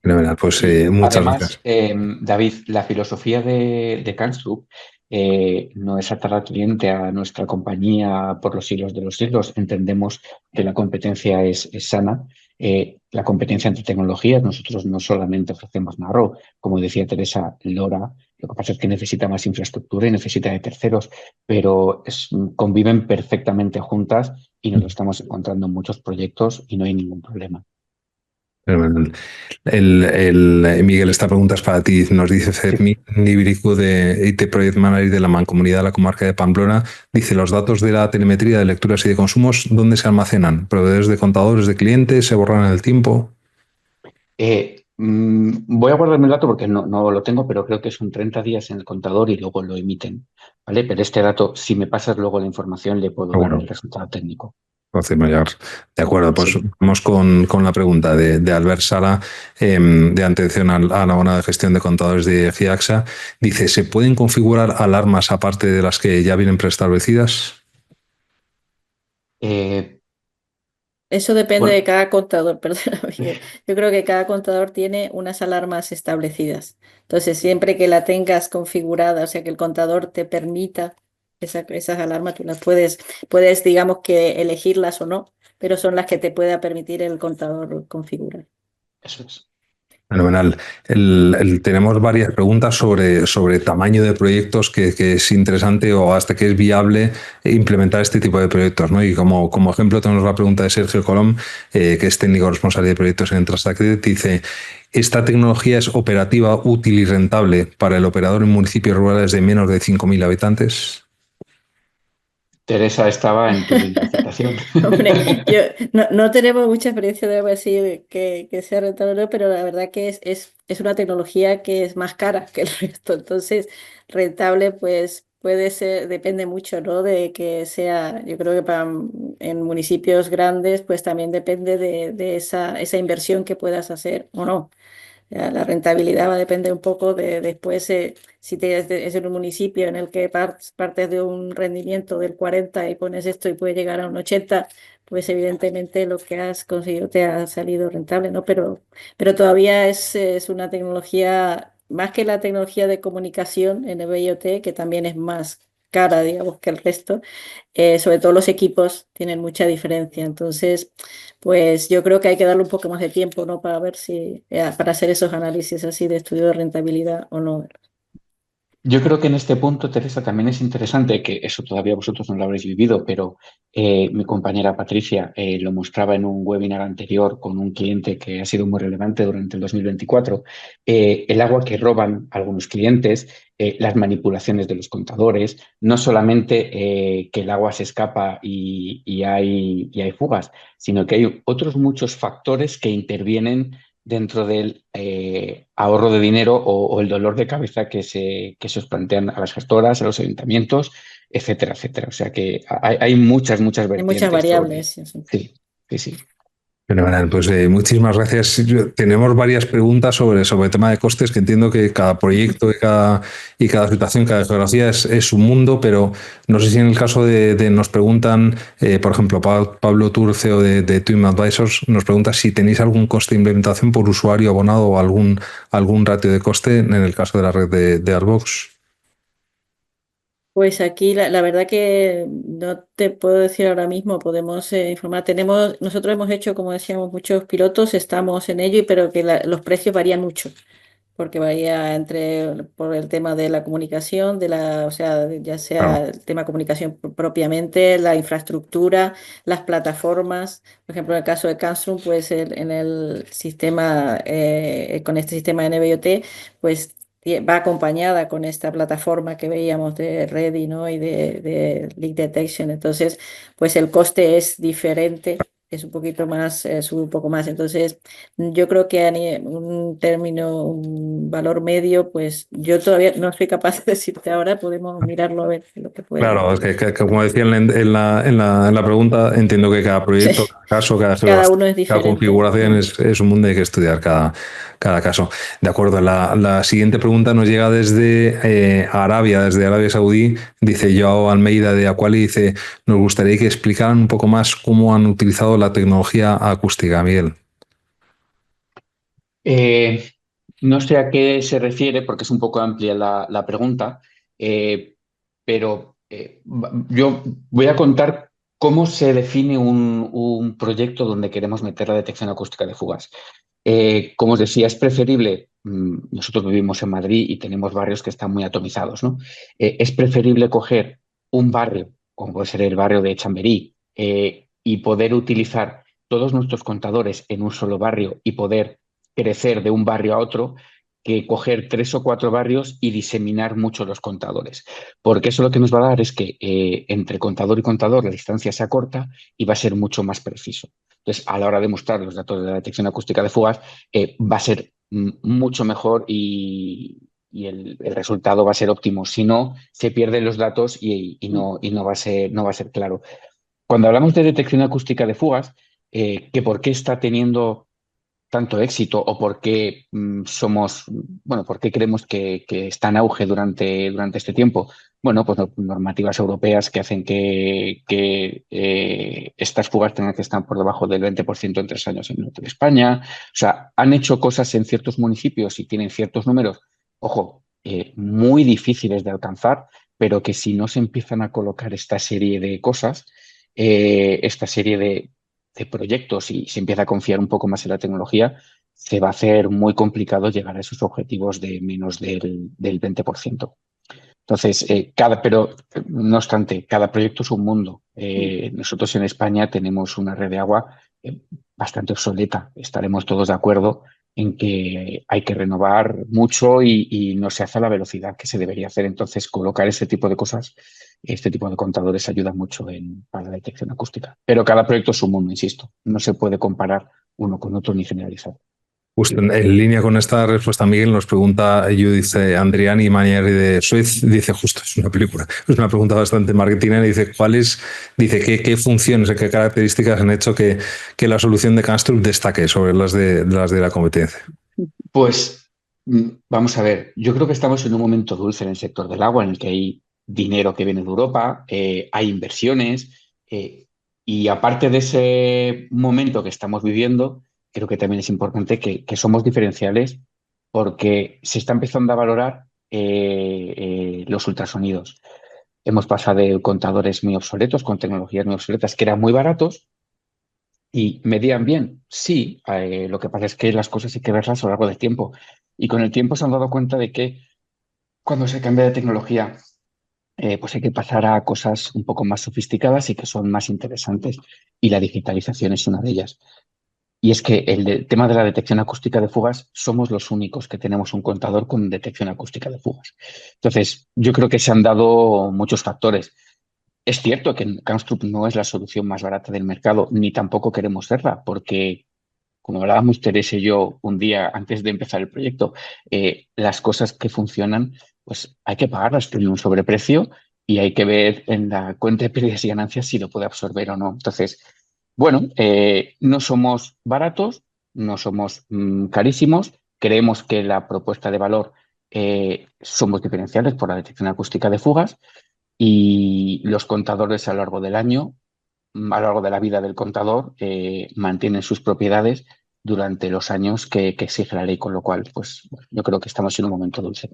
Fenomenal, pues Y muchas además, gracias. David, la filosofía de Kanstrup no es atar al cliente a nuestra compañía por los siglos de los siglos. Entendemos que la competencia es sana. La competencia entre tecnologías, nosotros no solamente ofrecemos Narrow, como decía Teresa, LoRa, lo que pasa es que necesita más infraestructura y necesita de terceros, pero conviven perfectamente juntas y nos lo estamos encontrando en muchos proyectos y no hay ningún problema. Fenomenal. Miguel, esta pregunta es para ti. Nos dice Sí. Fermín Ibricu de IT Project Manager de la Mancomunidad de la Comarca de Pamplona. Dice, los datos de la telemetría de lecturas y de consumos, ¿dónde se almacenan? ¿Proveedores de contadores de clientes? ¿Se borran en el tiempo? Voy a guardarme el dato porque no lo tengo, pero creo que son 30 días en el contador y luego lo emiten, ¿vale? Pero este dato, si me pasas luego la información, le puedo dar el Bueno, resultado técnico. fácil mayor. De acuerdo, pues Sí. vamos con la pregunta de Albert Sala, de atención a la buena gestión de contadores de GIAXA. Dice, ¿se pueden configurar alarmas aparte de las que ya vienen preestablecidas? Eh, Eso depende de bueno, cada contador, perdona, Miguel. Yo creo que cada contador tiene unas alarmas establecidas. Entonces, siempre que la tengas configurada, o sea, que el contador te permita esas alarmas, tú las puedes, digamos que elegirlas o no, pero son las que te pueda permitir el contador configurar. eso es. Fenomenal. Tenemos varias preguntas sobre tamaño de proyectos que es interesante o hasta que es viable implementar este tipo de proyectos, ¿no? Y como ejemplo tenemos la pregunta de Sergio Colom, que es técnico responsable de proyectos en Transacredit, dice, ¿esta tecnología es operativa, útil y rentable para el operador en municipios rurales de menos de 5.000 habitantes? Teresa estaba en tu licitación. Hombre, no tenemos mucha experiencia de algo así que sea rentable, ¿no? Pero la verdad que es una tecnología que es más cara que el resto. Entonces, rentable, pues puede ser, depende mucho, ¿no? De que sea, yo creo que en municipios grandes, pues también depende de esa inversión que puedas hacer o no. La rentabilidad va a depender un poco de después, si es en un municipio en el que partes de un rendimiento del 40 y pones esto y puede llegar a un 80, pues evidentemente lo que has conseguido te ha salido rentable, ¿no? Pero todavía es una tecnología, más que la tecnología de comunicación en el IoT, que también es más cara, digamos, que el resto, sobre todo los equipos tienen mucha diferencia. Entonces, pues yo creo que hay que darle un poco más de tiempo, ¿no? Para ver si, para hacer esos análisis así de estudio de rentabilidad o no. Yo creo que en este punto, Teresa, también es interesante, que eso todavía vosotros no lo habréis vivido, pero mi compañera Patricia lo mostraba en un webinar anterior con un cliente que ha sido muy relevante durante el 2024, el agua que roban algunos clientes, las manipulaciones de los contadores, no solamente que el agua se escapa y hay fugas, sino que hay otros muchos factores que intervienen dentro del ahorro de dinero o el dolor de cabeza que se os plantean a las gestoras, a los ayuntamientos, etcétera, etcétera. O sea que hay muchas, muchas Hay muchas vertientes sobre. variables. Sí. Sí, sí, sí. Fenomenal, pues muchísimas gracias. Tenemos varias preguntas sobre el tema de costes, que entiendo que cada proyecto y cada situación, cada geografía es un mundo, pero no sé si en el caso nos preguntan, por ejemplo, Pablo Tur, CEO de Twin Advisors, nos pregunta si tenéis algún coste de implementación por usuario abonado o algún ratio de coste en el caso de la red de Arbox. Pues aquí la verdad que no te puedo decir ahora mismo, podemos informar. Nosotros hemos hecho, como decíamos, muchos pilotos, estamos en ello, pero que los precios varían mucho, porque varía por el tema de la comunicación, o sea, ya sea Claro. el tema de comunicación propiamente, la infraestructura, las plataformas. Por ejemplo, en el caso de Canstrum, pues en el sistema, con este sistema de NB-IoT, pues va acompañada con esta plataforma que veíamos de Ready, ¿no? Y de Leak Detection. Entonces, pues el coste es diferente. Es un poquito más, sube un poco más. Entonces, yo creo que un término, un valor medio, pues yo todavía no soy capaz de decirte ahora, podemos mirarlo a ver lo que puede. Claro, es que como decía en la pregunta, entiendo que cada proyecto, cada caso, cada Cada uno es cada diferente. configuración es un mundo y hay que estudiar cada caso. De acuerdo, la siguiente pregunta nos llega desde Arabia, desde Arabia Saudí. Dice Joao Almeida de Aquali, dice, nos gustaría que explicaran un poco más cómo han utilizado la tecnología acústica, Miguel. Eh, no sé a qué se refiere, porque es un poco amplia la pregunta, pero yo voy a contar cómo se define un proyecto donde queremos meter la detección acústica de fugas. Como os decía, es preferible, nosotros vivimos en Madrid y tenemos barrios que están muy atomizados, ¿no? Es preferible coger un barrio, como puede ser el barrio de Chamberí, y poder utilizar todos nuestros contadores en un solo barrio y poder crecer de un barrio a otro, que coger 3 o 4 barrios y diseminar mucho los contadores. Porque eso lo que nos va a dar es que entre contador y contador la distancia se acorta y va a ser mucho más preciso. Entonces, a la hora de mostrar los datos de la detección acústica de fugas, va a ser mucho mejor y el resultado va a ser óptimo. Si no, se pierden los datos y no va a ser claro. Cuando hablamos de detección acústica de fugas, que por qué está teniendo tanto éxito o por qué por qué creemos que está en auge durante este tiempo. Bueno, pues normativas europeas que hacen que estas fugas tengan que estar por debajo del 20% en 3 años en el norte de España. O sea, han hecho cosas en ciertos municipios y tienen ciertos números, ojo, muy difíciles de alcanzar, pero que si no se empiezan a colocar esta serie de cosas, esta serie de proyectos y se empieza a confiar un poco más en la tecnología, se va a hacer muy complicado llegar a esos objetivos de menos del 20%. Entonces, pero no obstante, cada proyecto es un mundo. Nosotros en España tenemos una red de agua bastante obsoleta. Estaremos todos de acuerdo en que hay que renovar mucho y no se hace a la velocidad que se debería hacer. Entonces, colocar ese tipo de cosas, este tipo de contadores ayuda mucho para la detección acústica. Pero cada proyecto es un mundo, insisto. No se puede comparar uno con otro ni generalizar. Justo en línea con esta respuesta, Miguel, nos pregunta Judith Andriani Manieri de Suez, dice justo, es una película, es una pregunta bastante marketing, dice qué funciones, qué características han hecho que la solución de Canstrup destaque sobre las de la competencia. Pues vamos a ver, yo creo que estamos en un momento dulce en el sector del agua en el que hay dinero que viene de Europa, hay inversiones, y aparte de ese momento que estamos viviendo, creo que también es importante que somos diferenciales porque se está empezando a valorar los ultrasonidos. Hemos pasado de contadores muy obsoletos, con tecnologías muy obsoletas, que eran muy baratos y medían bien. Sí, lo que pasa es que las cosas hay que verlas a lo largo del tiempo. Y con el tiempo se han dado cuenta de que cuando se cambia de tecnología, pues hay que pasar a cosas un poco más sofisticadas y que son más interesantes. Y la digitalización es una de ellas. Y es que tema de la detección acústica de fugas, somos los únicos que tenemos un contador con detección acústica de fugas. Entonces, yo creo que se han dado muchos factores. Es cierto que Kamstrup no es la solución más barata del mercado, ni tampoco queremos serla, porque, como hablábamos Teresa y yo un día antes de empezar el proyecto, las cosas que funcionan, pues hay que pagarlas, tienen un sobreprecio y hay que ver en la cuenta de pérdidas y ganancias si lo puede absorber o no. Entonces, bueno, no somos baratos, no somos carísimos, creemos que la propuesta de valor somos diferenciales por la detección acústica de fugas y los contadores a lo largo del año, a lo largo de la vida del contador, mantienen sus propiedades durante los años que exige la ley, con lo cual, pues bueno, yo creo que estamos en un momento dulce.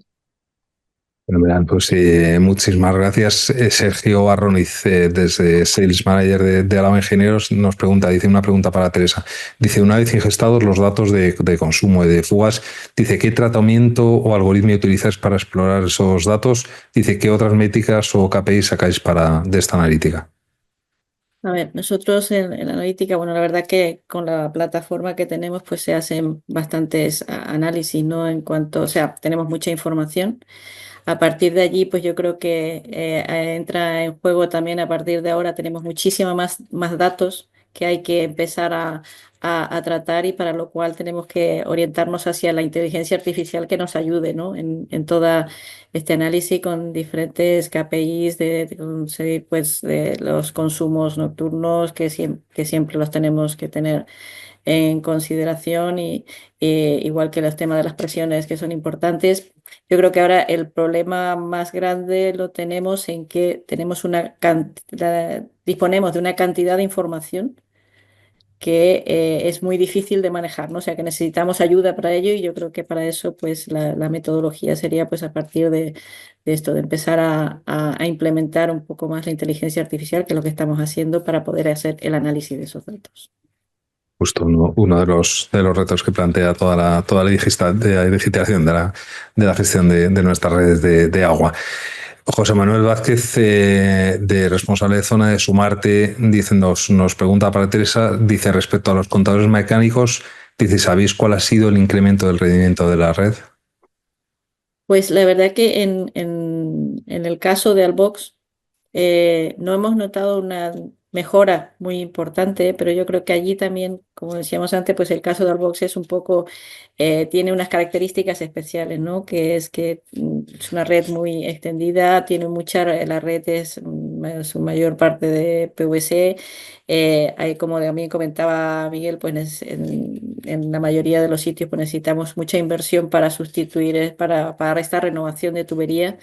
Fenomenal, pues muchísimas gracias. Sergio Arroniz, desde Sales Manager de Alaba Ingenieros, nos pregunta, dice una pregunta para Teresa. Dice, una vez ingestados los datos de consumo y de fugas, dice, ¿qué tratamiento o algoritmo utilizáis para explorar esos datos? Dice, ¿qué otras métricas o KPIs sacáis de esta analítica? A ver, nosotros en la analítica, bueno, la verdad que con la plataforma que tenemos, pues se hacen bastantes análisis, ¿no? En cuanto, o sea, tenemos mucha información. A partir de allí, pues yo creo que entra en juego también a partir de ahora, tenemos muchísima más datos que hay que empezar a tratar y para lo cual tenemos que orientarnos hacia la inteligencia artificial que nos ayude, ¿no? En toda este análisis con diferentes KPIs de conseguir pues de los consumos nocturnos que siempre los tenemos que tener en consideración y igual que los temas de las presiones que son importantes. Yo creo que ahora el problema más grande lo tenemos en que tenemos disponemos de una cantidad de información que es muy difícil de manejar, ¿no? O sea que necesitamos ayuda para ello y yo creo que para eso pues la metodología sería pues a partir de esto, de empezar a implementar un poco más la inteligencia artificial, que es lo que estamos haciendo para poder hacer el análisis de esos datos. Justo uno de los retos que plantea toda la digitalización de la gestión de nuestras redes de agua. José Manuel Vázquez, de responsable de zona de Sumarte, dice, nos pregunta para Teresa, dice respecto a los contadores mecánicos, dice, ¿sabéis cuál ha sido el incremento del rendimiento de la red? Pues la verdad que en el caso de Albox no hemos notado una mejora muy importante, pero yo creo que allí también, como decíamos antes, pues el caso de Albox es un poco, tiene unas características especiales, ¿no? Que es que es una red muy extendida, tiene la red es su mayor parte de PVC. Hay, como también comentaba Miguel, pues en la mayoría de los sitios pues necesitamos mucha inversión para sustituir, para esta renovación de tubería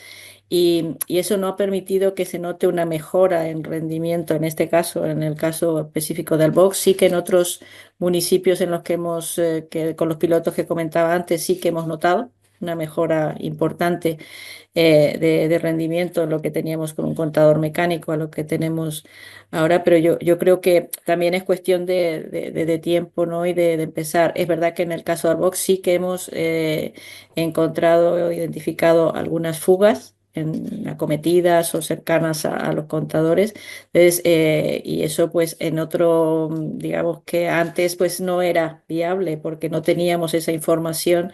y eso no ha permitido que se note una mejora en rendimiento en este caso, en el caso específico del box. Sí que en otros municipios en los que con los pilotos que comentaba antes, sí que hemos notado una mejora importante de rendimiento en lo que teníamos con un contador mecánico a lo que tenemos ahora, pero yo creo que también es cuestión de tiempo, ¿no? Y de empezar. Es verdad que en el caso del box sí que hemos encontrado o identificado algunas fugas acometidas o cercanas a los contadores. Entonces, y eso pues en otro, digamos que antes pues no era viable porque no teníamos esa información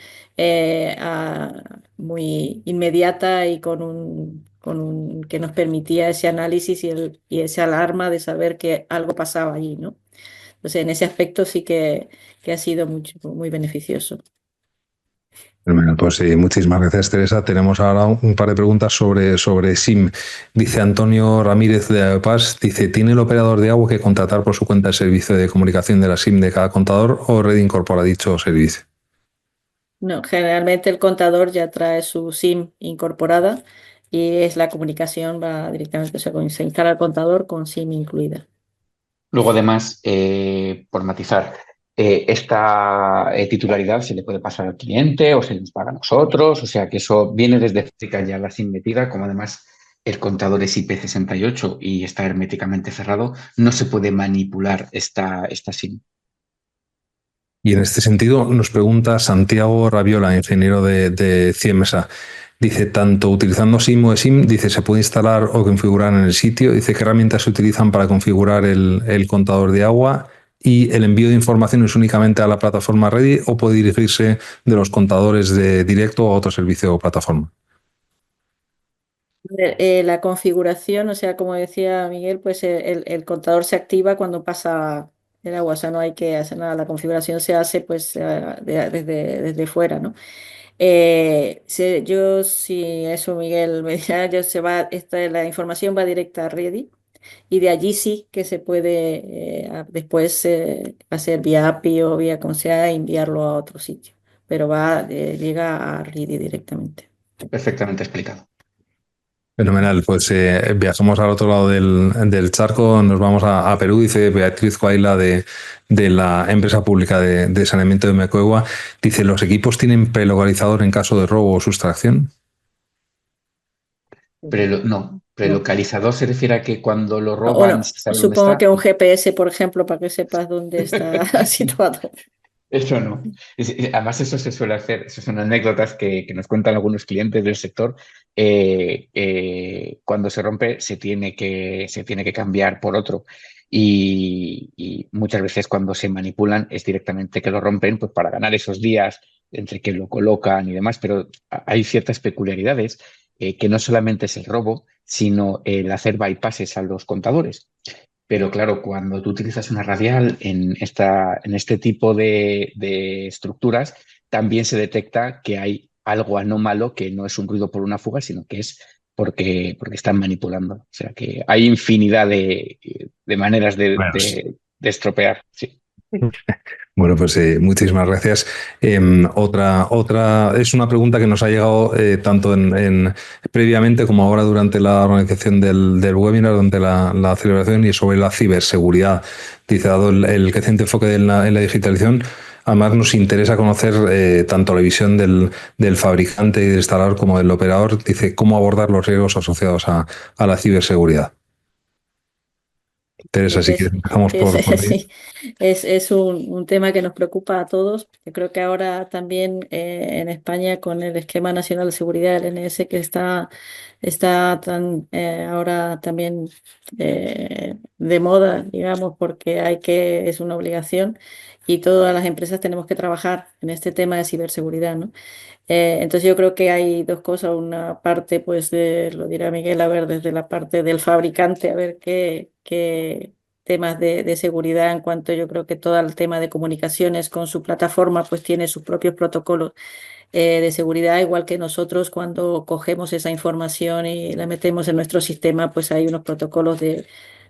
muy inmediata y que nos permitía ese análisis y esa alarma de saber que algo pasaba allí, ¿no? Entonces, en ese aspecto sí que ha sido muy beneficioso. Bueno, pues muchísimas gracias, Teresa. Tenemos ahora un par de preguntas sobre SIM. Dice Antonio Ramírez de Aepas, dice, ¿tiene el operador de agua que contratar por su cuenta el servicio de comunicación de la SIM de cada contador o Red incorpora dicho servicio? No, generalmente el contador ya trae su SIM incorporada y es la comunicación va directamente, o sea, se instala el contador con SIM incluida. Luego, además, por matizar, esta titularidad se le puede pasar al cliente o se nos paga a nosotros, o sea que eso viene desde fábrica ya la SIM metida, como además el contador es IP68 y está herméticamente cerrado, no se puede manipular esta SIM. Y en este sentido nos pregunta Santiago Raviola, ingeniero de Ciemesa. Dice, tanto utilizando SIM o eSIM, dice, se puede instalar o configurar en el sitio. Dice, ¿qué herramientas se utilizan para configurar el contador de agua? ¿Y el envío de información es únicamente a la plataforma Ready o puede dirigirse de los contadores de directo a otro servicio o plataforma? La configuración, o sea, como decía Miguel, pues el contador se activa cuando pasa el agua, o sea, no hay que hacer nada, la configuración se hace pues desde fuera, ¿no? Yo, si eso Miguel me dirá, yo se va, la información va directa a Ready y de allí sí que se puede después hacer vía API o vía como sea, enviarlo a otro sitio, pero llega a Ready directamente. Perfectamente explicado. Fenomenal, pues viajamos al otro lado del charco, nos vamos a Perú, dice Beatriz Coaila de la empresa pública de saneamiento de Mecoegua. Dice, ¿los equipos tienen prelocalizador en caso de robo o sustracción? No, No. prelocalizador se refiere a que cuando lo O roban no, se sabe dónde supongo está. que un GPS, por ejemplo, para que sepas dónde está situado. Eso no. Además, eso se suele hacer, esas son anécdotas que nos cuentan algunos clientes del sector. Cuando se rompe, se tiene que cambiar por otro. Y muchas veces cuando se manipulan es directamente que lo rompen pues para ganar esos días entre que lo colocan y demás, pero hay ciertas peculiaridades que no solamente es el robo, sino el hacer bypasses a los contadores. Pero claro, cuando tú utilizas una radial en este tipo de estructuras, también se detecta que hay algo anómalo que no es un ruido por una fuga, sino que es porque están manipulando. O sea que hay infinidad de maneras de estropear. Sí. Bueno, pues muchísimas gracias. Otra es una pregunta que nos ha llegado tanto previamente como ahora durante la organización del webinar, durante la celebración y sobre la ciberseguridad. Dice, dado el creciente enfoque en la digitalización, además nos interesa conocer tanto la visión del fabricante y del instalador como del operador. Dice, cómo abordar los riesgos asociados a la ciberseguridad. Teresa, Pues si quieres, empezamos por ahí. sí, es un tema que nos preocupa a todos. Yo creo que ahora también en España con el Esquema Nacional de Seguridad, el NS, que está ahora también de moda, digamos, porque es una obligación y todas las empresas tenemos que trabajar en este tema de ciberseguridad, ¿no? Entonces yo creo que hay dos cosas, una parte, pues lo dirá Miguel, a ver, desde la parte del fabricante, a ver qué temas de seguridad en cuanto yo creo que todo el tema de comunicaciones con su plataforma, pues tiene sus propios protocolos de seguridad, igual que nosotros cuando cogemos esa información y la metemos en nuestro sistema, pues hay unos protocolos de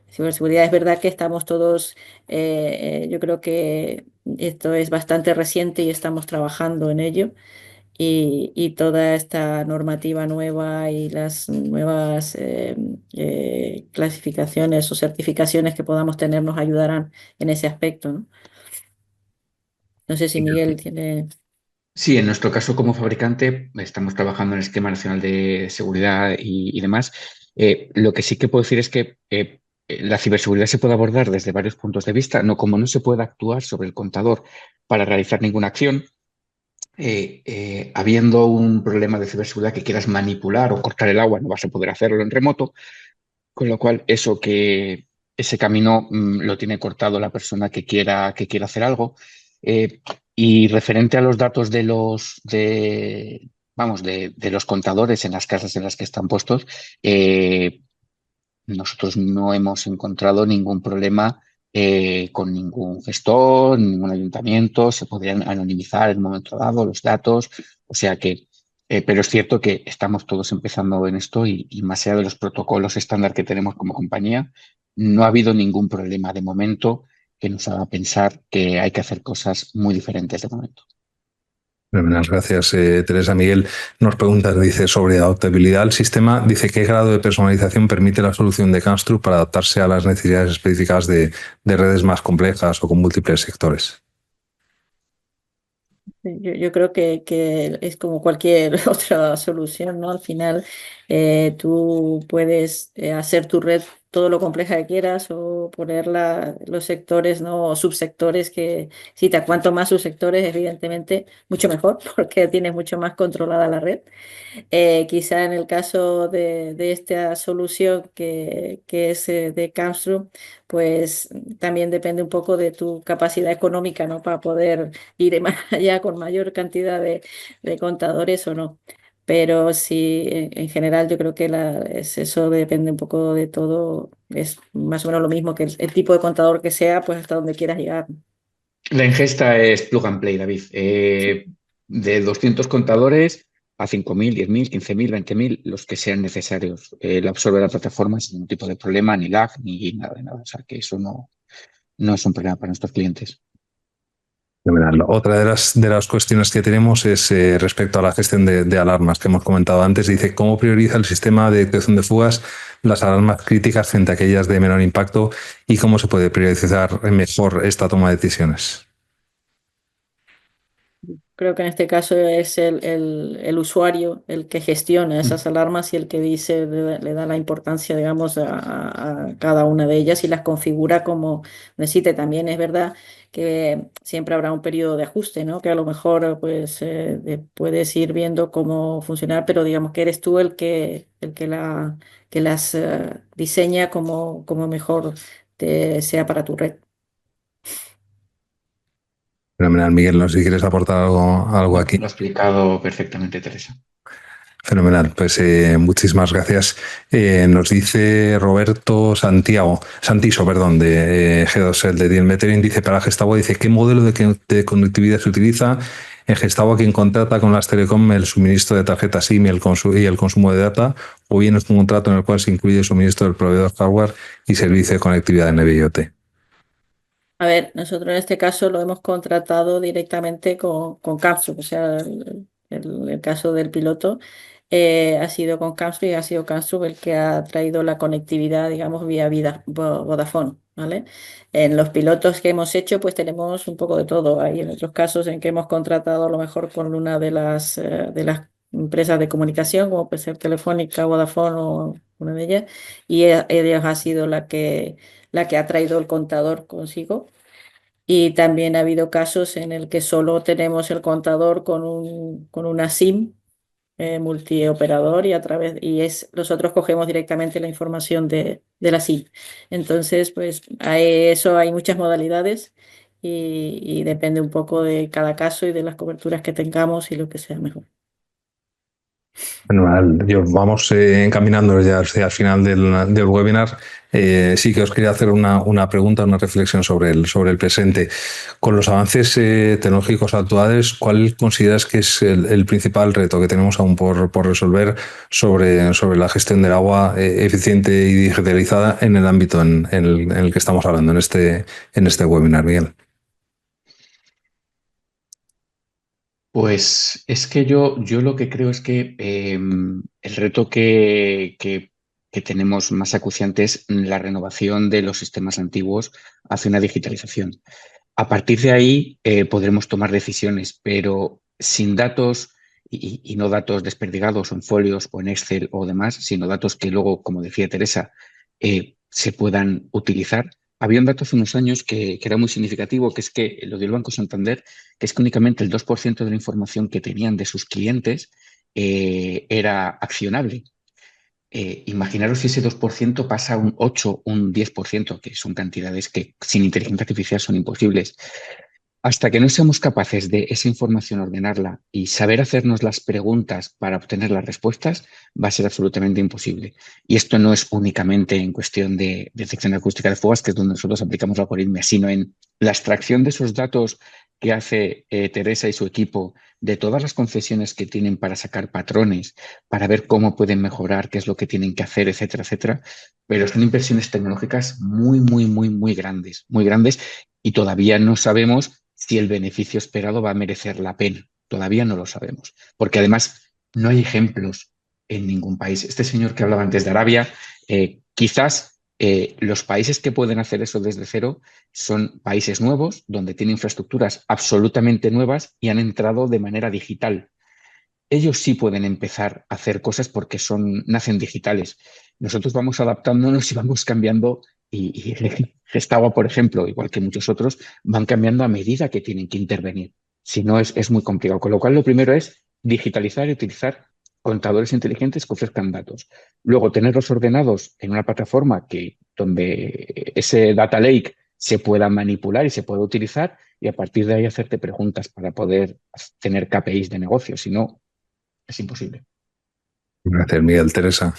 ciberseguridad. Es verdad que estamos todos, yo creo que esto es bastante reciente y estamos trabajando en ello y toda esta normativa nueva y las nuevas clasificaciones o certificaciones que podamos tener nos ayudarán en ese aspecto, ¿no? No sé si Miguel tiene... Sí, en nuestro caso como fabricante estamos trabajando en el Esquema Nacional de Seguridad y demás. Lo que sí que puedo decir es que la ciberseguridad se puede abordar desde varios puntos de vista. No, como no se puede actuar sobre el contador para realizar ninguna acción, habiendo un problema de ciberseguridad que quieras manipular o cortar el agua, no vas a poder hacerlo en remoto, con lo cual ese camino lo tiene cortado la persona que quiera hacer algo. Eh, y referente a los datos de los contadores en las casas en las que están puestos, nosotros no hemos encontrado ningún problema con ningún gestor, ningún ayuntamiento. Se podrían anonimizar en un momento dado los datos. O sea que, pero es cierto que estamos todos empezando en esto y más allá de los protocolos estándar que tenemos como compañía, no ha habido ningún problema de momento que nos haga pensar que hay que hacer cosas muy diferentes de momento. Fenomenal, gracias, Teresa. Miguel nos pregunta, dice, sobre adaptabilidad al sistema, dice, ¿qué grado de personalización permite la solución de Construct para adaptarse a las necesidades específicas de redes más complejas o con múltiples sectores? Yo creo que es como cualquier otra solución, ¿no? Al final tú puedes hacer tu red todo lo compleja que quieras o poner los sectores, ¿no? O subsectores que, si te cuanto más subsectores, evidentemente, mucho mejor porque tienes mucho más controlada la red. Quizá en el caso de esta solución que es de Camstrom, pues también depende un poco de tu capacidad económica, ¿no? Para poder ir más allá con mayor cantidad de contadores o no. Pero sí, en general yo creo que eso depende un poco de todo. Es más o menos lo mismo que el tipo de contador que sea, pues hasta donde quieras llegar. La ingesta es plug and play, David. Sí. De 200 contadores a 5.000, 10.000, 15.000, 20.000, los que sean necesarios. Lo absorbe la plataforma sin ningún tipo de problema, ni lag, ni nada de nada. O sea que eso no es un problema para nuestros clientes. Fenomenal. Otra de las cuestiones que tenemos es respecto a la gestión de alarmas que hemos comentado antes. Dice, ¿cómo prioriza el sistema de detección de fugas las alarmas críticas frente a aquellas de menor impacto y cómo se puede priorizar mejor esta toma de decisiones? Creo que en este caso es el usuario el que gestiona esas alarmas y el que dice, le da la importancia, digamos, a cada una de ellas y las configura como necesite. También es verdad que siempre habrá un periodo de ajuste, ¿no? Que a lo mejor pues puedes ir viendo cómo funcionar, pero digamos que eres tú que las diseña como mejor sea para tu red. Fenomenal, Miguel. No sé si quieres aportar algo No, aquí. lo ha explicado perfectamente, Teresa. Fenomenal, pues muchísimas gracias. Nos dice Roberto Santiso, perdón, de G2L de Deal Metering, dice para Gestavo, dice ¿qué modelo de conectividad se utiliza? En Gestavo, quien contrata con las Telecom el suministro de tarjetas SIM y el consumo de data, o bien es un contrato en el cual se incluye el suministro del proveedor hardware y servicio de conectividad en IoT. A ver, nosotros en este caso lo hemos contratado directamente con Capsule, o sea, el caso del piloto ha sido con Capsule y ha sido Capsule el que ha traído la conectividad, digamos, vía Vodafone, ¿vale? En los pilotos que hemos hecho, pues tenemos un poco de todo. Hay en otros casos en que hemos contratado a lo mejor con una de las empresas de comunicación, como puede ser Telefónica, Vodafone o una de ellas, y ella ha sido la que ha traído el contador consigo. Y también ha habido casos en el que solo tenemos el contador con una SIM multioperador nosotros cogemos directamente la información de la SIM. Entonces, pues hay muchas modalidades y depende un poco de cada caso y de las coberturas que tengamos y lo que sea mejor. Bueno, vamos encaminándonos ya hacia el final del webinar. Sí que os quería hacer una pregunta, una reflexión sobre el presente. Con los avances tecnológicos actuales, ¿cuál consideras que es el principal reto que tenemos aún por resolver sobre la gestión del agua eficiente y digitalizada en el ámbito en el que estamos hablando en este webinar, Miguel? Pues es que yo lo que creo es que el reto que tenemos más acuciante es la renovación de los sistemas antiguos hacia una digitalización. A partir de ahí podremos tomar decisiones, pero sin datos y no datos desperdigados en folios o en Excel o demás, sino datos que luego, como decía Teresa, se puedan utilizar. Había un dato hace unos años que era muy significativo, que es que lo dio el Banco Santander, que es que únicamente el 2% de la información que tenían de sus clientes era accionable. Imaginaros si ese 2% pasa a un 8, un 10%, que son cantidades que sin inteligencia artificial son imposibles. Hasta que no seamos capaces de esa información ordenarla y saber hacernos las preguntas para obtener las respuestas, va a ser absolutamente imposible. Y esto no es únicamente en cuestión de detección acústica de fugas, que es donde nosotros aplicamos la algoritmia, sino en la extracción de esos datos que hace Teresa y su equipo de todas las concesiones que tienen para sacar patrones, para ver cómo pueden mejorar, qué es lo que tienen que hacer, etcétera, etcétera. Pero son inversiones tecnológicas muy, muy, muy, muy grandes y todavía no sabemos si el beneficio esperado va a merecer la pena. Todavía no lo sabemos, porque además no hay ejemplos en ningún país. Este señor que hablaba antes de Arabia, quizás los países que pueden hacer eso desde cero son países nuevos, donde tienen infraestructuras absolutamente nuevas y han entrado de manera digital. Ellos sí pueden empezar a hacer cosas porque nacen digitales. Nosotros vamos adaptándonos y vamos cambiando y Gestagua, por ejemplo, igual que muchos otros, van cambiando a medida que tienen que intervenir. Si no, es muy complicado. Con lo cual, lo primero es digitalizar y utilizar contadores inteligentes que ofrezcan datos. Luego, tenerlos ordenados en una plataforma donde ese data lake se pueda manipular y se pueda utilizar y a partir de ahí hacerte preguntas para poder tener KPIs de negocio. Si no, es imposible. Gracias, Miguel. Teresa.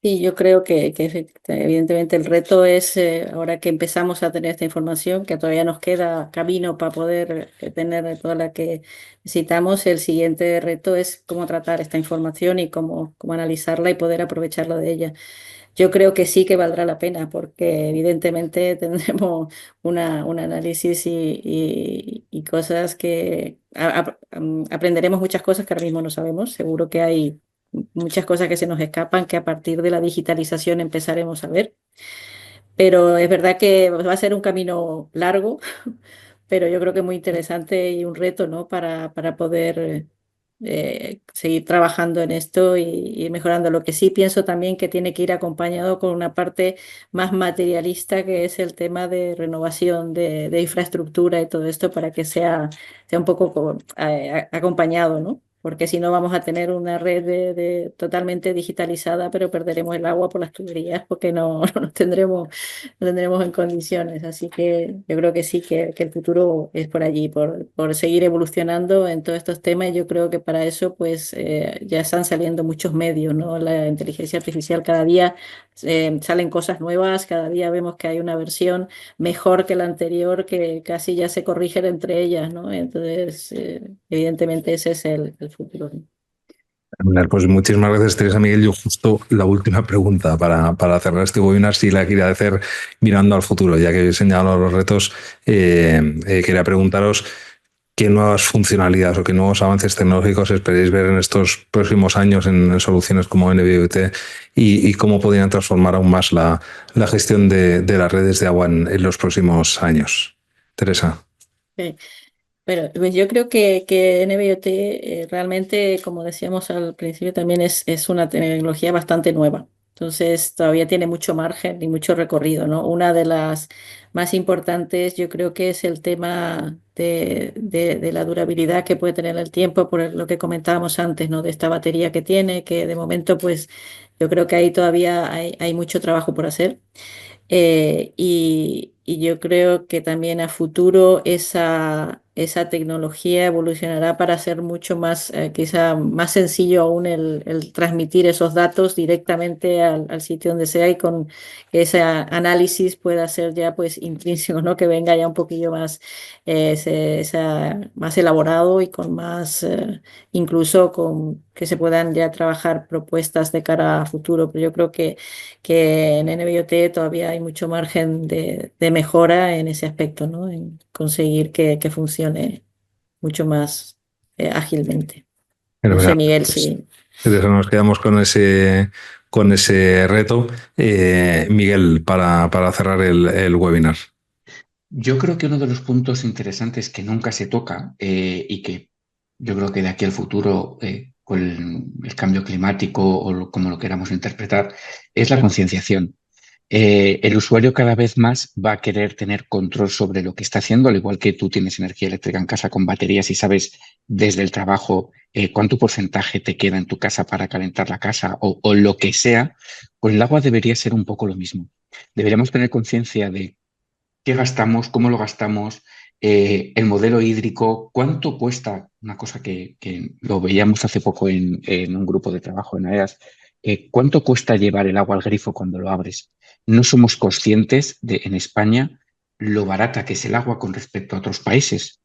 Sí, yo creo que evidentemente el reto es, ahora que empezamos a tener esta información, que todavía nos queda camino para poder tener toda la que necesitamos, el siguiente reto es cómo tratar esta información y cómo analizarla y poder aprovecharla de ella. Yo creo que sí que valdrá la pena porque evidentemente tendremos un análisis y cosas que aprenderemos muchas cosas que ahora mismo no sabemos. Seguro que hay muchas cosas que se nos escapan que a partir de la digitalización empezaremos a ver. Pero es verdad que va a ser un camino largo, pero yo creo que muy interesante y un reto, ¿no? Para poder seguir trabajando en esto y ir mejorando. Lo que sí pienso también que tiene que ir acompañado con una parte más materialista, que es el tema de renovación de infraestructura y todo esto para que sea un poco acompañado, ¿no? Porque si no vamos a tener una red totalmente digitalizada, pero perderemos el agua por las tuberías porque no nos tendremos en condiciones. Así que yo creo que sí, que el futuro es por allí, por seguir evolucionando en todos estos temas. Y yo creo que para eso pues ya están saliendo muchos medios, ¿no? La inteligencia artificial cada día salen cosas nuevas, cada día vemos que hay una versión mejor que la anterior que casi ya se corrigen entre ellas, ¿no? Entonces, evidentemente ese es el futuro, ¿no? Pues muchísimas gracias, Teresa. Miguel. Yo justo la última pregunta para cerrar este webinar, si la quería hacer mirando al futuro, ya que habéis señalado los retos, quería preguntaros qué nuevas funcionalidades o qué nuevos avances tecnológicos esperáis ver en estos próximos años en soluciones como NB-IoT y cómo podrían transformar aún más la gestión de las redes de agua en los próximos años. Teresa. Sí. Bueno, pues yo creo que NB-IoT realmente, como decíamos al principio, también es una tecnología bastante nueva. Entonces, todavía tiene mucho margen y mucho recorrido, ¿no? Una de las más importantes, yo creo que es el tema de la durabilidad que puede tener el tiempo, por lo que comentábamos antes, ¿no? De esta batería que tiene, que de momento, pues, yo creo que ahí todavía hay mucho trabajo por hacer. Y yo creo que también a futuro esa tecnología evolucionará para ser mucho más, quizá más sencillo aún el transmitir esos datos directamente al sitio donde sea y con que ese análisis pueda ser ya pues intrínseco, ¿no? Que venga ya un poquillo más, más elaborado y con más, incluso con que se puedan ya trabajar propuestas de cara a futuro. Pero yo creo que en NB-IoT todavía hay mucho margen de mejora en ese aspecto, ¿no? En conseguir que funcione mucho más ágilmente. No sé, Fenomenal. Miguel, Pues, si... entonces nos quedamos con ese reto. Miguel, para cerrar el webinar. Yo creo que uno de los puntos interesantes que nunca se toca y que yo creo que de aquí al futuro, con el cambio climático o como lo queramos interpretar, es la concienciación. El usuario cada vez más va a querer tener control sobre lo que está haciendo, al igual que tú tienes energía eléctrica en casa con baterías y sabes desde el trabajo cuánto porcentaje te queda en tu casa para calentar la casa o lo que sea. Con el agua debería ser un poco lo mismo. Deberíamos tener conciencia de qué gastamos, cómo lo gastamos, el modelo hídrico, cuánto cuesta, una cosa que lo veíamos hace poco en un grupo de trabajo en AEAS, cuánto cuesta llevar el agua al grifo cuando lo abres. No somos conscientes en España lo barata que es el agua con respecto a otros países.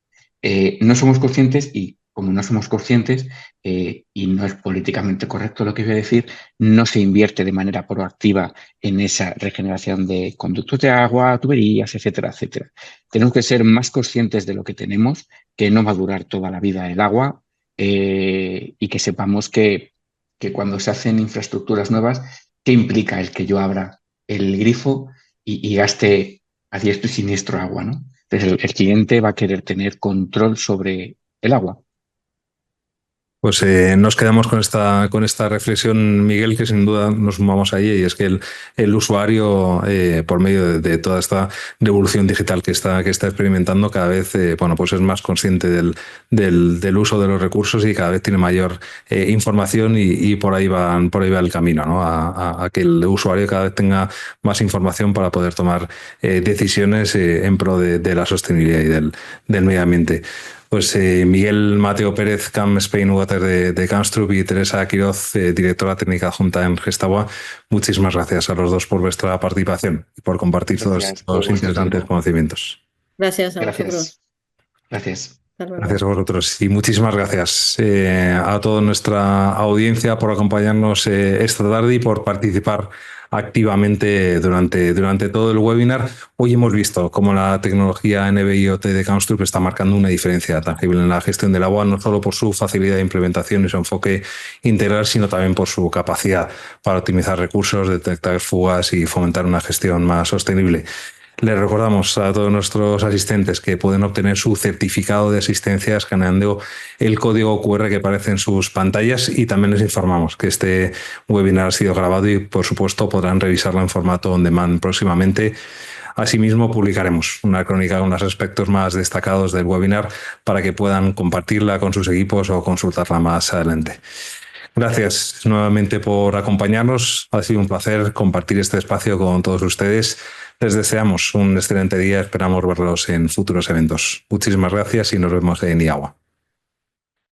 No somos conscientes y como no somos conscientes, y no es políticamente correcto lo que voy a decir, no se invierte de manera proactiva en esa regeneración de conductos de agua, tuberías, etcétera, etcétera. Tenemos que ser más conscientes de lo que tenemos, que no va a durar toda la vida el agua, y que sepamos que cuando se hacen infraestructuras nuevas, ¿qué implica el que yo abra el grifo y gaste a diestro y siniestro agua, ¿no? Entonces el cliente va a querer tener control sobre el agua. Pues nos quedamos con esta reflexión, Miguel, que sin duda nos sumamos a ella, y es que el usuario, por medio de toda esta revolución digital que está experimentando, cada vez pues es más consciente del uso de los recursos y cada vez tiene mayor información, y por ahí va el camino, ¿no? A que el usuario cada vez tenga más información para poder tomar decisiones en pro de la sostenibilidad y del medio ambiente. Pues Miguel Mateo Pérez, Camp Spain Water de Camstrup, y Teresa Quiroz, directora técnica adjunta en Gestagua, muchísimas gracias a los dos por vuestra participación y por compartir todos los interesantes conocimientos. Gracias a vosotros. Gracias. Gracias a vosotros y muchísimas gracias a toda nuestra audiencia por acompañarnos esta tarde y por participar activamente durante todo el webinar. Hoy hemos visto cómo la tecnología NB-IoT de Camstrup está marcando una diferencia tangible en la gestión del agua, no solo por su facilidad de implementación y su enfoque integral, sino también por su capacidad para optimizar recursos, detectar fugas y fomentar una gestión más sostenible. Les recordamos a todos nuestros asistentes que pueden obtener su certificado de asistencia escaneando el código QR que aparece en sus pantallas, y también les informamos que este webinar ha sido grabado y, por supuesto, podrán revisarlo en formato on demand próximamente. Asimismo, publicaremos una crónica con los aspectos más destacados del webinar para que puedan compartirla con sus equipos o consultarla más adelante. Gracias nuevamente por acompañarnos. Ha sido un placer compartir este espacio con todos ustedes. Les deseamos un excelente día. Esperamos verlos en futuros eventos. Muchísimas gracias y nos vemos en IAGUA.